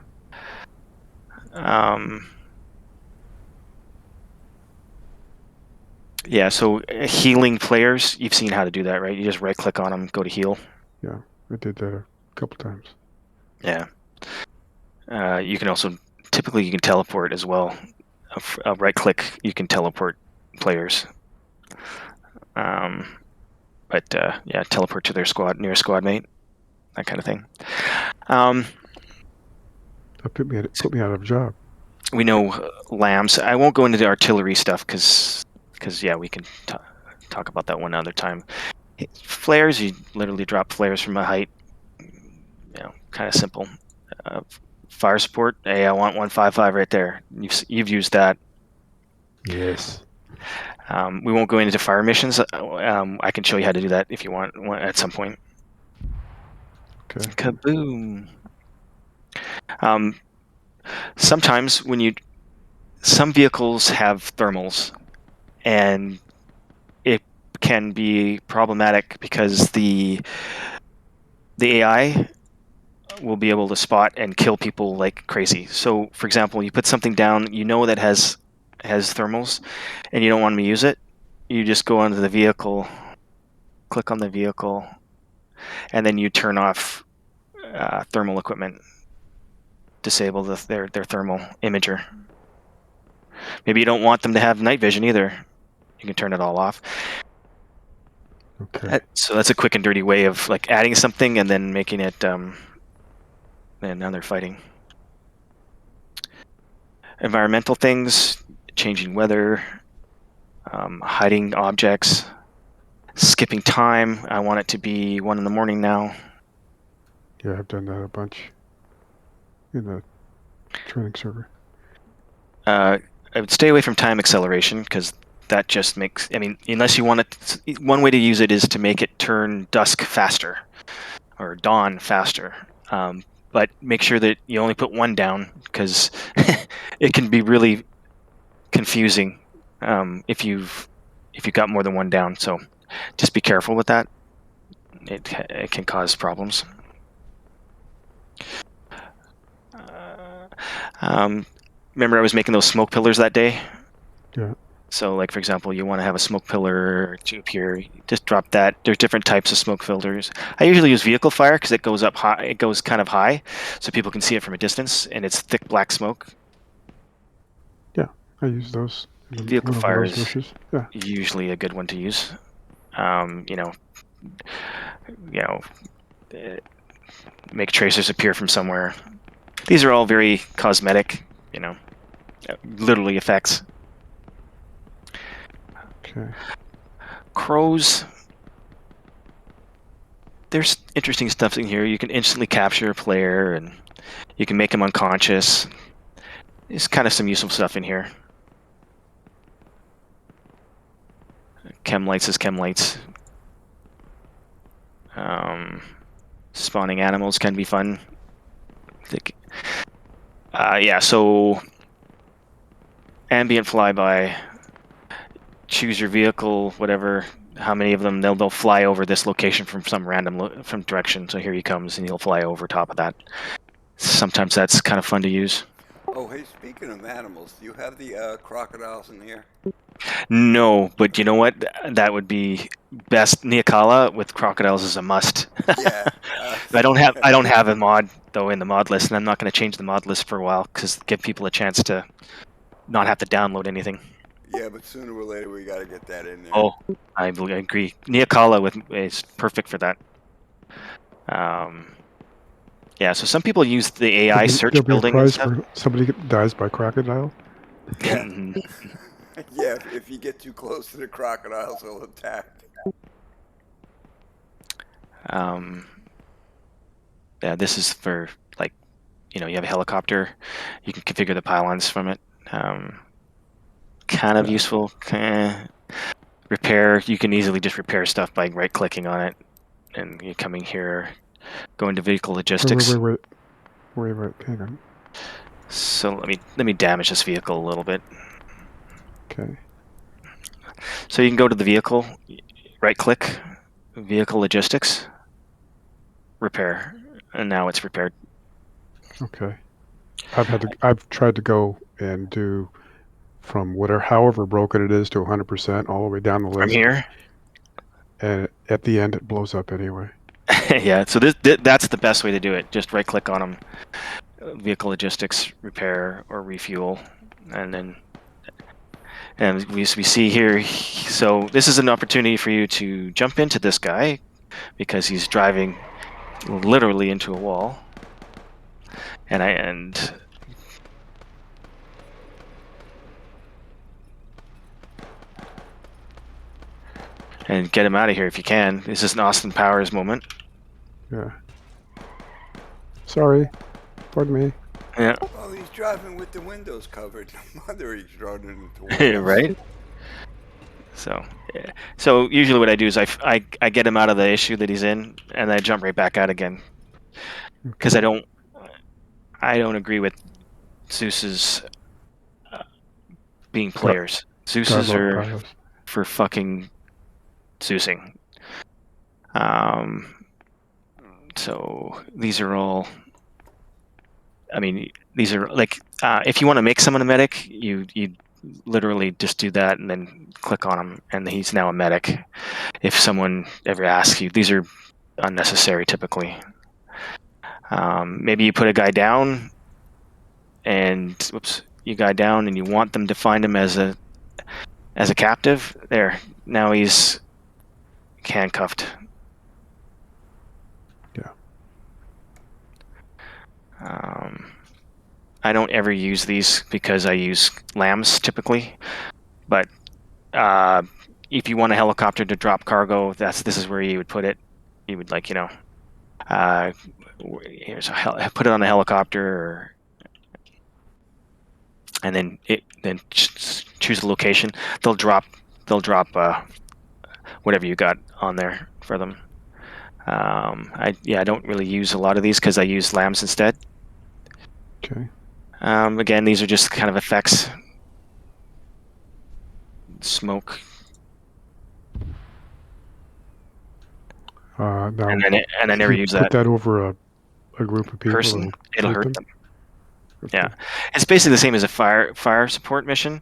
Yeah, so healing players, you've seen how to do that, right? You just right-click on them, go to heal.
Yeah, I did that a couple times.
Yeah. You can also, typically you can teleport as well. Right-click, you can teleport players. But yeah, teleport to their squad, nearest squad mate, that kind of thing.
That put me out of a job.
We know lambs. I won't go into the artillery stuff because yeah, we can talk about that one other time. Flares, you literally drop flares from a height. Kind of simple. Fire support. Hey, I want 155 right there. You've used that.
Yes.
We won't go into fire missions. I can show you how to do that if you want at some point.
Okay.
Kaboom. Sometimes some vehicles have thermals, and it can be problematic because the AI will be able to spot and kill people like crazy. So, for example, you put something down, that has thermals, and you don't want them to use it. You just go onto the vehicle, click on the vehicle, and then you turn off thermal equipment, disable their thermal imager. Maybe you don't want them to have night vision either. You can turn it all off.
Okay.
So that's a quick and dirty way of like adding something and then making it. And now they're fighting. Environmental things, changing weather, hiding objects, skipping time. I want it to be 1 a.m. now.
Yeah, I've done that a bunch in the training server.
I would stay away from time acceleration because that just makes. I mean, unless you want it. One way to use it is to make it turn dusk faster or dawn faster. But make sure that you only put 1 down because it can be really confusing if you've got more than 1 down. So just be careful with that. It can cause problems. Remember I was making those smoke pillars that day?
Yeah.
So, like, for example, you want to have a smoke pillar to appear, just drop that. There's different types of smoke pillars. I usually use vehicle fire because it goes up high. It goes kind of high, so people can see it from a distance, and it's thick black smoke.
Yeah, I use those in
Vehicle
one of
fire
those
is
wishes. Yeah.
usually a good one to use. Make tracers appear from somewhere. These are all very cosmetic, literally effects.
Okay.
Crows. There's interesting stuff in here. You can instantly capture a player, and you can make them unconscious. There's kind of some useful stuff in here. Chem lights is chem lights. Spawning animals can be fun. Yeah, so ambient flyby. Choose your vehicle, whatever. How many of them? They'll fly over this location from some random from direction. So here he comes, and he'll fly over top of that. Sometimes that's kind of fun to use.
Oh, hey, speaking of animals, do you have the crocodiles in here?
No, but you know what? That would be best. Neocala with crocodiles is a must.
Yeah.
I don't have a mod though in the mod list, and I'm not going to change the mod list for a while because give people a chance to not have to download anything.
Yeah, but sooner or later we got to get that in there.
Oh, I agree. Neocala is perfect for that. Yeah, so some people use the AI search
There'll be a
building and
prize
stuff.
for somebody dies by crocodile.
Yeah. Yeah, if you get too close to the crocodiles, they'll attack.
Yeah, this is for like, you have a helicopter, you can configure the pylons from it. Kind of useful. Repair, you can easily just repair stuff by right-clicking on it, and you're coming here, go into vehicle logistics.
Wait. Hang on.
So let me damage this vehicle a little bit.
Okay.
So you can go to the vehicle, right-click, vehicle logistics, repair, and now it's repaired.
Okay. I've tried to go and do from however broken it is to 100% all the way down the
From
list,
here,
and at the end it blows up anyway.
yeah. So that's the best way to do it. Just right click on them, vehicle logistics, repair or refuel, and then we see here. So this is an opportunity for you to jump into this guy because he's driving literally into a wall, and get him out of here if you can. This is an Austin Powers moment.
Yeah. Sorry. Pardon me.
Yeah.
Well, he's driving with the windows covered. No wonder he's running into walls.
Right. So usually what I do is I get him out of the issue that he's in, and I jump right back out again because I don't agree with Zeus's being players. Zeus's
love
are
pilots.
for fucking Zeusing. So these are all. I mean, these are like if you want to make someone a medic, you literally just do that and then click on him, and he's now a medic. If someone ever asks you, these are unnecessary typically. Maybe you put a guy down, and you guy down, and you want them to find him as a captive. There, now he's handcuffed.
Yeah.
I don't ever use these because I use lambs typically, but if you want a helicopter to drop cargo, this is where you would put it. You would put it on a helicopter, and then choose a location. They'll drop whatever you got on there for them. I don't really use a lot of these because I use lambs instead.
Okay.
Again, these are just kind of effects. Smoke.
Now,
and I never use
put
that.
that over a group of people.
Person, it'll hurt them.
Okay.
Yeah, it's basically the same as a fire support mission.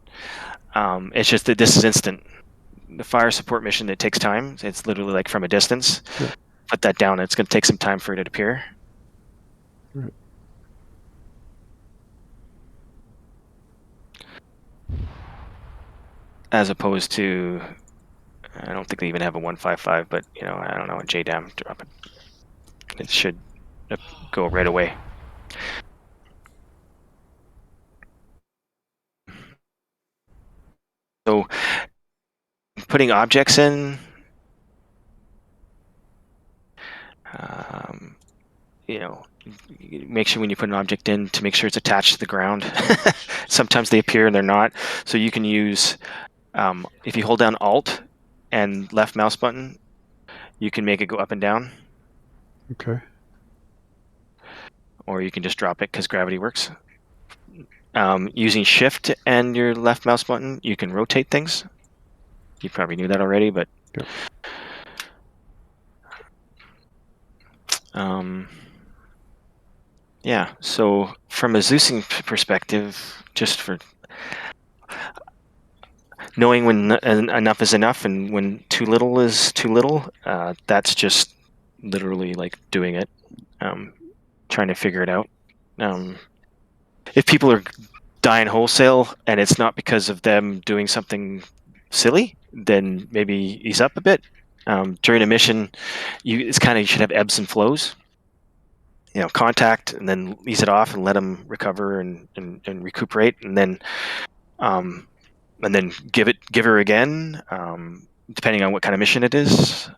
It's just that this is instant. The fire support mission, it takes time. It's literally like from a distance.
Yeah.
Put that down. It's going to take some time for it to appear.
Right.
As opposed to, I don't think they even have a 155, but I don't know, a JDAM drop it. It should go right away. So putting objects in, make sure when you put an object in to make sure it's attached to the ground. Sometimes they appear and they're not. So you can use, if you hold down Alt and left mouse button, you can make it go up and down.
Okay.
Or you can just drop it because gravity works. Using Shift and your left mouse button, you can rotate things. You probably knew that already, but
Yep.
Yeah. So from a Zeusing perspective, just for knowing when enough is enough and when too little is too little, that's just literally like doing it, trying to figure it out. If people are dying wholesale and it's not because of them doing something silly, then maybe ease up a bit. During a mission, you should have ebbs and flows. Contact and then ease it off and let them recover and recuperate, and then give her again, depending on what kind of mission it is.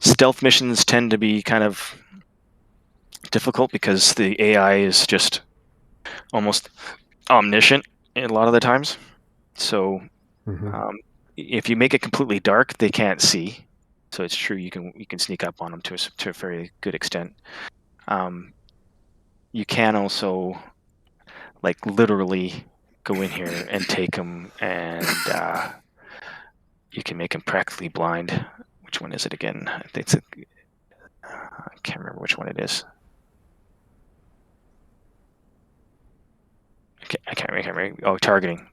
Stealth missions tend to be kind of difficult because the AI is just almost omniscient a lot of the times. So if you make it completely dark, they can't see. So it's true you can sneak up on them to a very good extent. You can also like literally go in here and take them and you can make them practically blind. Which one is it again? I think I can't remember which one it is. I can't remember. Oh, targeting.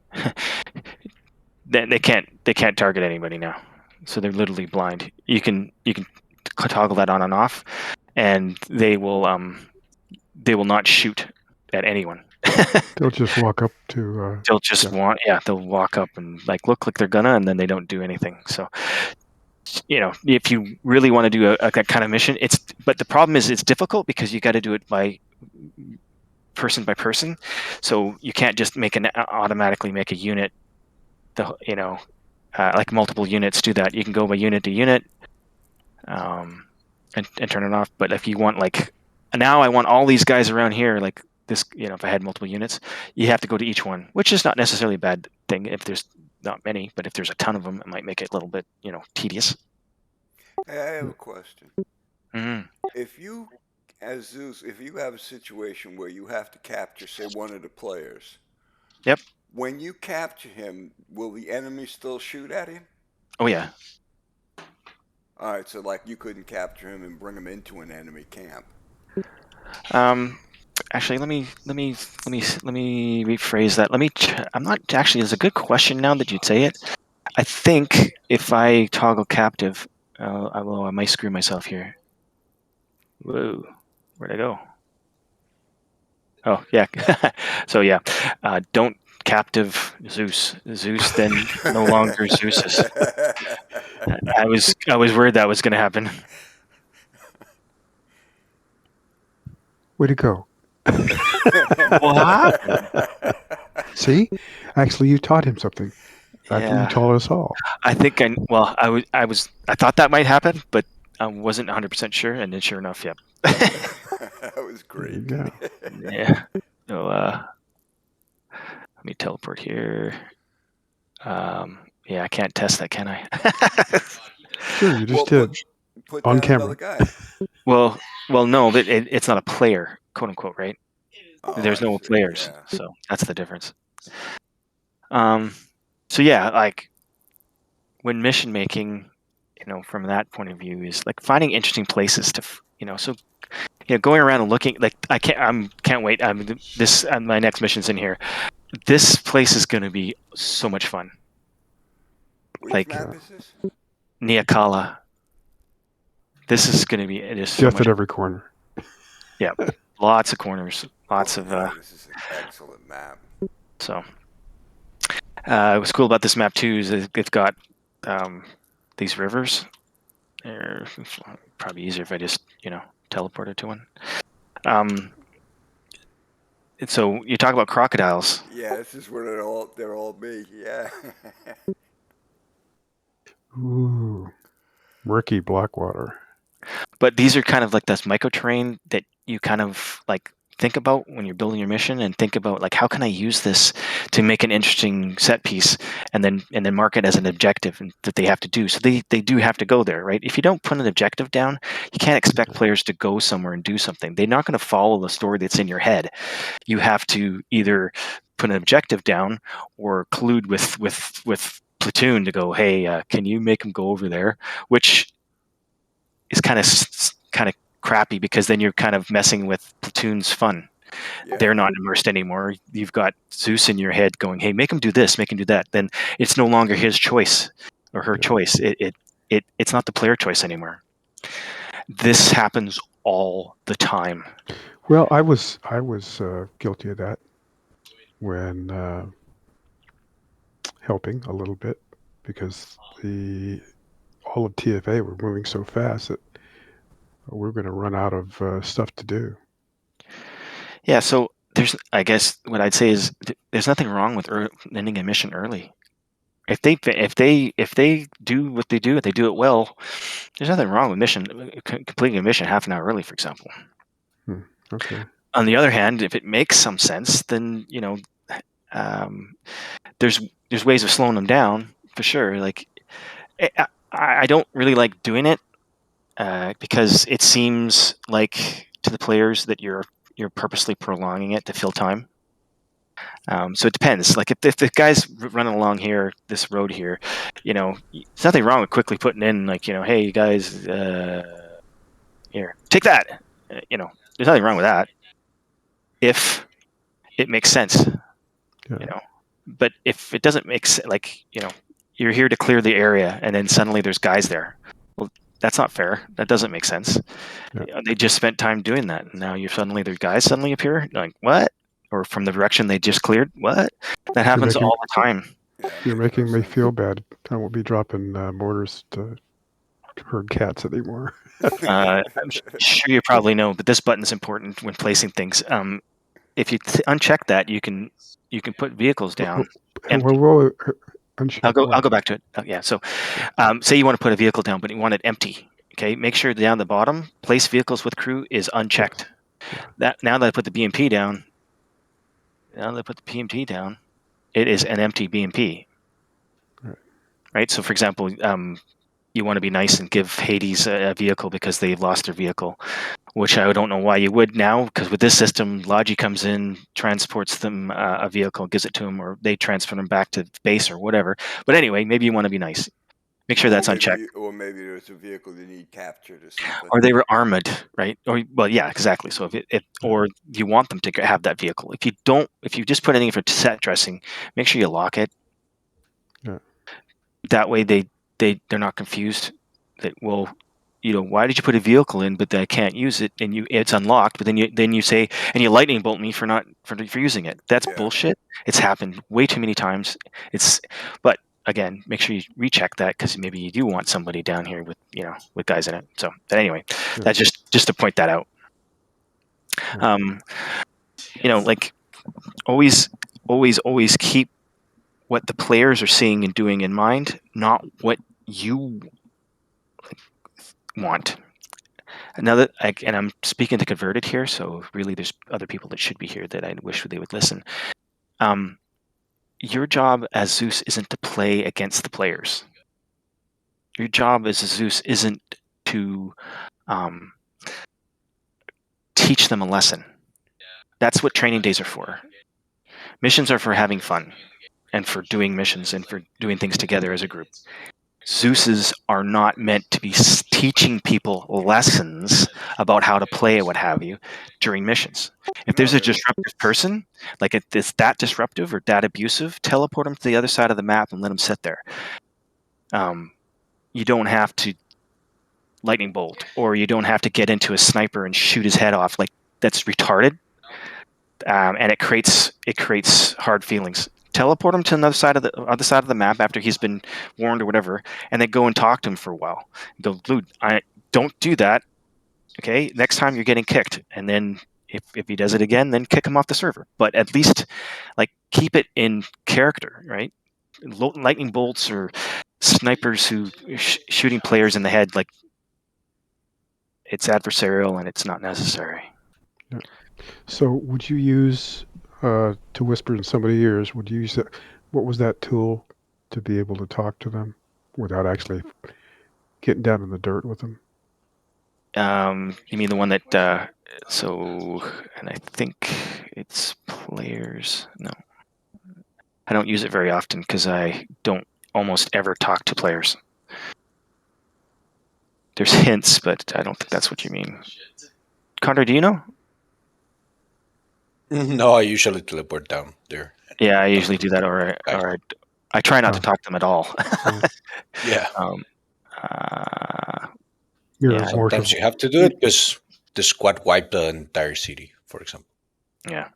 They can't target anybody now, so they're literally blind. You can toggle that on and off, and they will not shoot at anyone.
They'll just walk up to.
They'll just
Yeah.
they'll walk up and like look like they're gonna, and then they don't do anything. So if you really want to do that kind of mission, but the problem is it's difficult because you got to do it by person. So you can't just automatically make a unit. Like multiple units do that. You can go by unit to unit, and turn it off. But if you want now I want all these guys around here like this, if I had multiple units, you have to go to each one, which is not necessarily a bad thing if there's not many, but if there's a ton of them, it might make it a little bit, tedious.
Hey, I have a question.
Mm-hmm.
If you, as Zeus, if you have a situation where you have to capture, say, one of the players.
Yep.
When you capture him, will the enemy still shoot at him?
Oh yeah.
All right, so like you couldn't capture him and bring him into an enemy camp.
Actually, let me rephrase that. I'm not actually. It's a good question now that you'd say it. I think if I toggle captive, I might screw myself here. Whoa, where'd I go? Oh yeah. So yeah, don't captive Zeus. Zeus then no longer Zeus's. I was worried that was going to happen.
Way to go.
What happened?
See? Actually, you taught him something. After you taught us all.
I think I thought that might happen, but I wasn't 100% sure, and then sure enough, yep.
That was great.
Yeah.
Yeah. So let me teleport here. Yeah, I can't test that, can I?
Sure, you just did.
Put
On
down
camera.
another guy.
Well, no, but it's not a player, quote unquote, right?
Oh,
There's no players,
yeah.
so that's the difference. So yeah, like when mission making, from that point of view, is like finding interesting places to, so going around and looking. Like I can't wait. My next mission's in here. This place is going to be so much fun.
Which map is this?
Niakala. This is going to be
Death at every corner.
Yeah, lots of corners, lots of.
This is an excellent map.
So, what's cool about this map too is it's got these rivers. It's probably easier if I just teleported to one. And so you talk about crocodiles.
Yeah, this is where they're all big. Yeah.
Ooh, murky Blackwater.
But these are kind of like this microterrain that you kind of like think about when you're building your mission, and think about like, how can I use this to make an interesting set piece, and then mark it as an objective that they have to do. So they do have to go there, right? If you don't put an objective down, you can't expect players to go somewhere and do something. They're not going to follow the story that's in your head. You have to either put an objective down or collude with platoon to go, hey, can you make them go over there? Which is kind of crappy, because then you're kind of messing with platoon's fun. Yeah. They're not immersed anymore. You've got Zeus in your head going, hey, make him do this, make him do that. Then it's no longer his choice or her choice. It's not the player choice anymore. This happens all the time.
Well, I was guilty of that when helping a little bit, because all of TFA were moving so fast that we're going to run out of stuff to do.
Yeah, so I guess what I'd say is there's nothing wrong with ending a mission early. If they do what they do, if they do it well, there's nothing wrong with completing a mission half an hour early, for example.
Okay.
On the other hand, if it makes some sense, then there's ways of slowing them down for sure. Like I don't really like doing it because it seems like to the players that you're purposely prolonging it to fill time. So it depends. Like if the guy's running along here, this road here, there's nothing wrong with quickly putting in like, hey, you guys, here, take that. There's nothing wrong with that if it makes sense.
Yeah.
But if it doesn't make sense, like you're here to clear the area, and then suddenly there's guys there. Well, that's not fair. That doesn't make sense.
Yeah.
They just spent time doing that, and now there's guys suddenly appear. Like what? Or from the direction they just cleared. What? That happens all the time.
Yeah,
You're
makes no
making me
sense.
feel bad. I won't be dropping mortars to herd cats anymore.
I'm sure you probably know, but this button's important when placing things. If you uncheck that, you can put vehicles down. Empty.
Whoa, uncheck
I'll go
what?
back to it. Yeah. So, say you want to put a vehicle down, but you want it empty. Okay. Make sure down the bottom, place vehicles with crew is unchecked.
Yeah.
Now that I put the BMP down, it is an empty BMP. Right. So, for example, you want to be nice and give Hades a vehicle because they've lost their vehicle, which I don't know why you would now, because with this system, Logi comes in, transports them a vehicle, gives it to them, or they transfer them back to base or whatever. But anyway, maybe you want to be nice. Make sure that's unchecked.
Or maybe there's a vehicle they need captured or something.
Or they were armored, right? Or well, yeah, exactly. So or you want them to have that vehicle. If you just put anything for set dressing, make sure you lock it.
Yeah.
That way they're not confused. That why did you put a vehicle in but I can't use it, and it's unlocked, but then you say, and you lightning bolt me for using it. That's bullshit. It's happened way too many times. But again, make sure you recheck that, because maybe you do want somebody down here with guys in it. So, but anyway, that's just to point that out. Like always keep what the players are seeing and doing in mind, not what you want. And I'm speaking to converted here, so really there's other people that should be here that I wish they would listen. Your job as Zeus isn't to play against the players. Your job as a Zeus isn't to teach them a lesson. That's what training days are for. Missions are for having fun and for doing missions and for doing things together as a group. Zeuses are not meant to be teaching people lessons about how to play or what have you during missions. If there's a disruptive person, like if it's that disruptive or that abusive, teleport them to the other side of the map and let them sit there. You don't have to lightning bolt, or you don't have to get into a sniper and shoot his head off. Like, that's retarded, and it creates hard feelings. Teleport him to another side of the other side of the map after he's been warned or whatever, and then go and talk to him for a while. Go, dude, I don't do that. Okay, next time you're getting kicked, and then if he does it again, then kick him off the server. But at least, like, keep it in character, right? Lightning bolts or snipers who shooting players in the head, like, it's adversarial and it's not necessary.
Yeah. So would you use to whisper in somebody's ears? Would you use that? What was that tool to be able to talk to them without actually getting down in the dirt with them?
You mean the one that? And I think it's players. No, I don't use it very often because I don't almost ever talk to players. There's hints, but I don't think that's what you mean. Condor, do you know?
No, I usually teleport down there.
Yeah, I usually do that, or I try not to talk to them at all.
Yeah.
Yeah.
Sometimes you have to do it because the squad wiped the entire city, for example.
Yeah.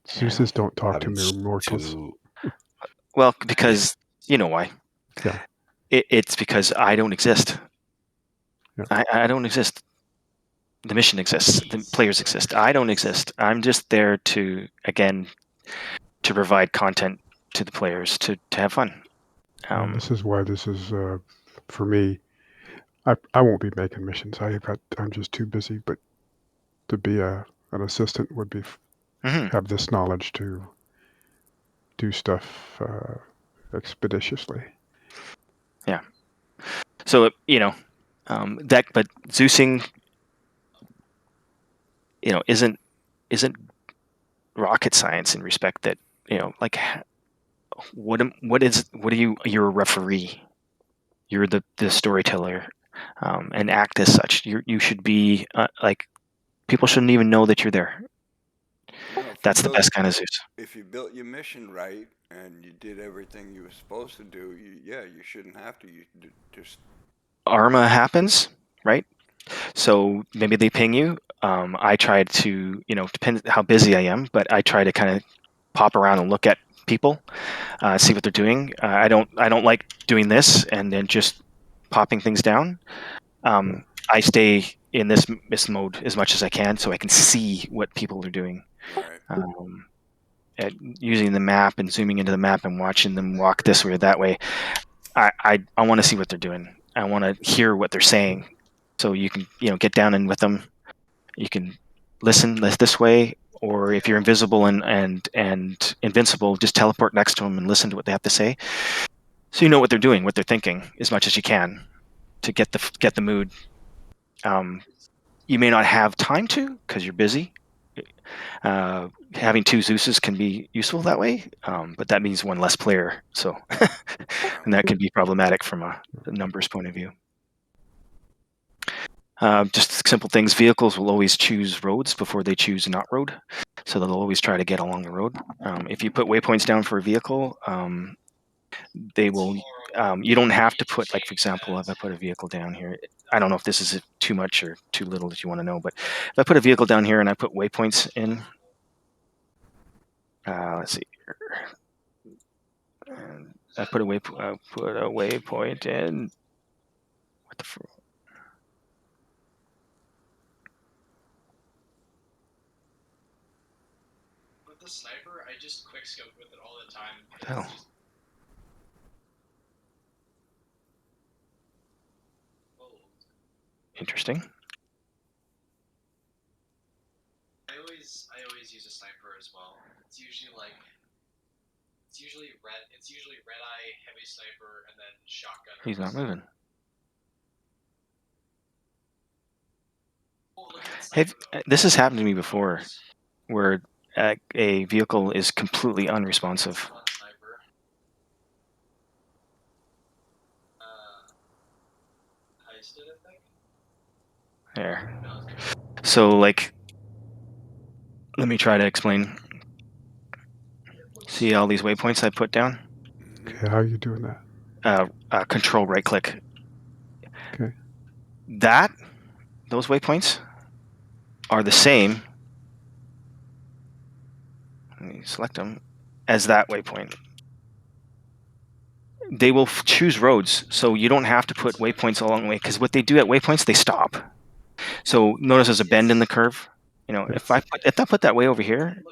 Zeuses don't talk to mere mortals.
Well, because you know why.
Yeah.
It's because I don't exist.
Yeah.
I don't exist. The mission exists. The players exist. I don't exist. I'm just there to provide content to the players to have fun.
And this is why this is for me. I won't be making missions. I'm just too busy. But to be an assistant would be have this knowledge to do stuff expeditiously.
Yeah. So but Zeusing, isn't isn't rocket science in respect that, like, what are you? You're a referee. You're the storyteller, and act as such. You should be like, people shouldn't even know that you're there.
Well,
That's the best kind of Zeus.
if you built your mission right and you did everything you were supposed to do, you shouldn't have to. Just
Arma happens, right? So maybe they ping you. I try to, depends how busy I am, but I try to kind of pop around and look at people, see what they're doing. I don't like doing this and then just popping things down. I stay in this mode as much as I can, so I can see what people are doing.
right.
Using the map and zooming into the map and watching them walk this way or that way. I want to see what they're doing. I want to hear what they're saying, so you can get down in with them. You can listen this way, or if you're invisible and invincible, just teleport next to them and listen to what they have to say, so you know what they're doing, what they're thinking, as much as you can to get the mood. You may not have time to because you're busy. Having two Zeuses can be useful that way, but that means one less player. So, and that can be problematic from a numbers point of view. Just simple things. Vehicles will always choose roads before they choose not road, so they'll always try to get along the road. If you put waypoints down for a vehicle, they will. You don't have to put, like, for example, if I put a vehicle down here, I don't know if this is too much or too little that you want to know, but if I put a vehicle down here and I put waypoints in, let's see. And I put a waypoint in. What the? With the sniper, I just quick scope with it all the time. What the hell? Interesting. I always use a sniper as well. It's usually red eye, heavy sniper, and then shotgun. He's not moving. This has happened to me before, where a vehicle is completely unresponsive. There. So, like, let me try to explain. See all these waypoints I put down?
Okay, how are you doing that?
Control right click.
Okay.
Those waypoints are the same. Let me select them as that waypoint. They will choose roads, so you don't have to put waypoints along the way, because what they do at waypoints, they stop. So notice there's a bend in the curve. If I put that way over here,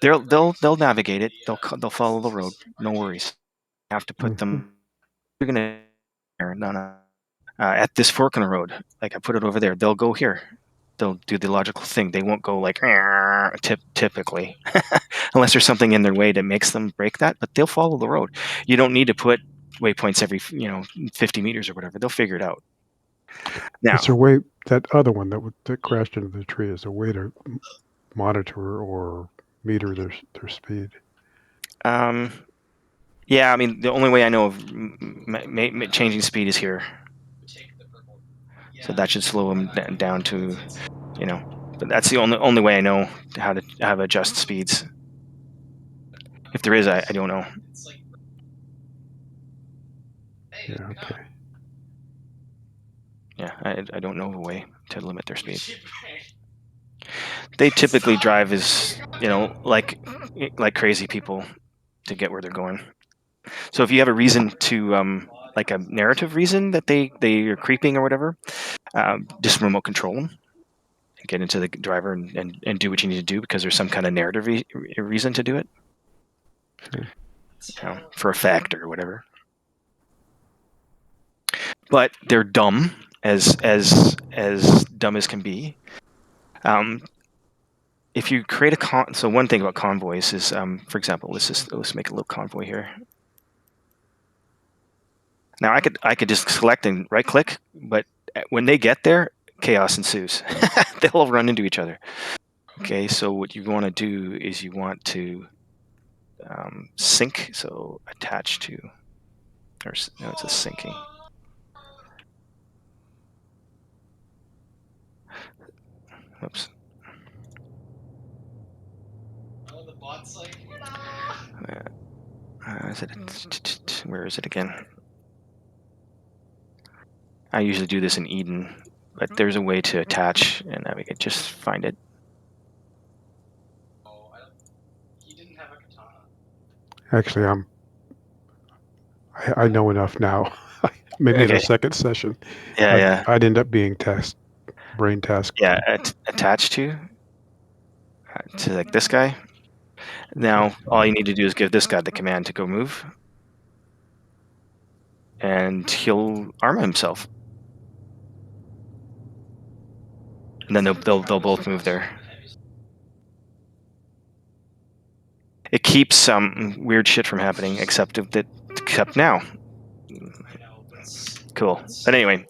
they'll navigate it. They'll follow the road. No worries. You have to put them. You're gonna no. At this fork in the road, like I put it over there, they'll go here. They'll do the logical thing. They won't go like typically, unless there's something in their way that makes them break that. But they'll follow the road. You don't need to put waypoints every 50 meters or whatever. They'll figure it out. Now,
is there a way, that other one that crashed into the tree, is a way to monitor or meter their speed?
yeah, I mean, the only way I know of changing speed is here. So that should slow them down to, but that's the only way I know how to adjust speeds. If there is, I don't know.
Yeah, okay.
Yeah, I don't know of a way to limit their speed. They typically drive as, like crazy people to get where they're going. So if you have a reason to, like a narrative reason that they are creeping or whatever, just remote control them. Get into the driver and do what you need to do, because there's some kind of narrative reason to do it.
Okay.
For effect or whatever. But they're dumb, as dumb as can be. If you create so one thing about convoys is, for example, let's make a little convoy here. Now I could just select and right click, but when they get there, chaos ensues. They'll all run into each other. Okay, so what you want to do is you want to sync. So attach to, or no, it's a syncing. Oops. Where is it again? I usually do this in Eden, but there's a way to attach and navigate. Just find it.
Actually, I know enough now. Maybe in
Okay.
a second session,
Yeah.
I'd end up being brain tasked.
Yeah, attach to like this guy. Now, all you need to do is give this guy the command to go move, and he'll arm himself. And then they'll both move there. It keeps some weird shit from happening, except now. Cool. But anyway,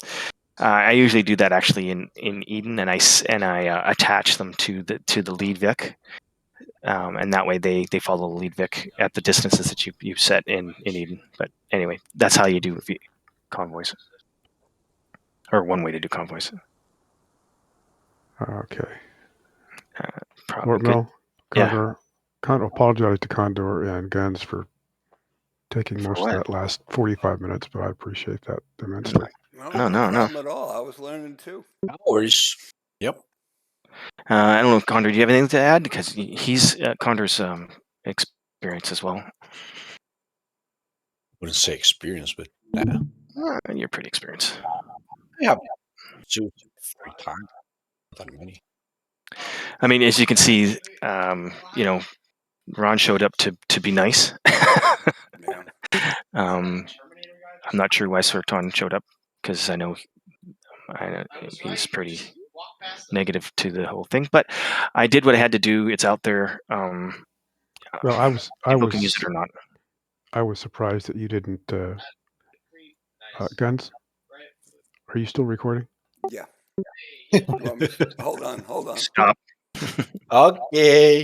I usually do that actually in Eden, and I attach them to the lead Vic, and that way they follow the lead Vic at the distances that you set in Eden. But anyway, that's how you do convoys, or one way to do convoys.
Okay.
Probably
Lord
good.
Mel, Condor, apologize to Condor and Guns for taking most of that last 45 minutes, but I appreciate that immensely.
No
No.
problem at all. I was learning too.
Hours. Yep.
I don't know, Condor, do you have anything to add? Because he's Condor's experience as well.
Wouldn't say experience, but nah.
You're pretty experienced.
I have 2 3 times. Not that many.
I mean, as you can see, Ron showed up to be nice.
Yeah.
I'm not sure why Sorton showed up, because I know he's pretty negative to the whole thing. But I did what I had to do. It's out there.
Well,
People can use it or not.
I was surprised that you didn't. Guns, are you still recording?
Yeah. Hold on.
Stop.
Okay.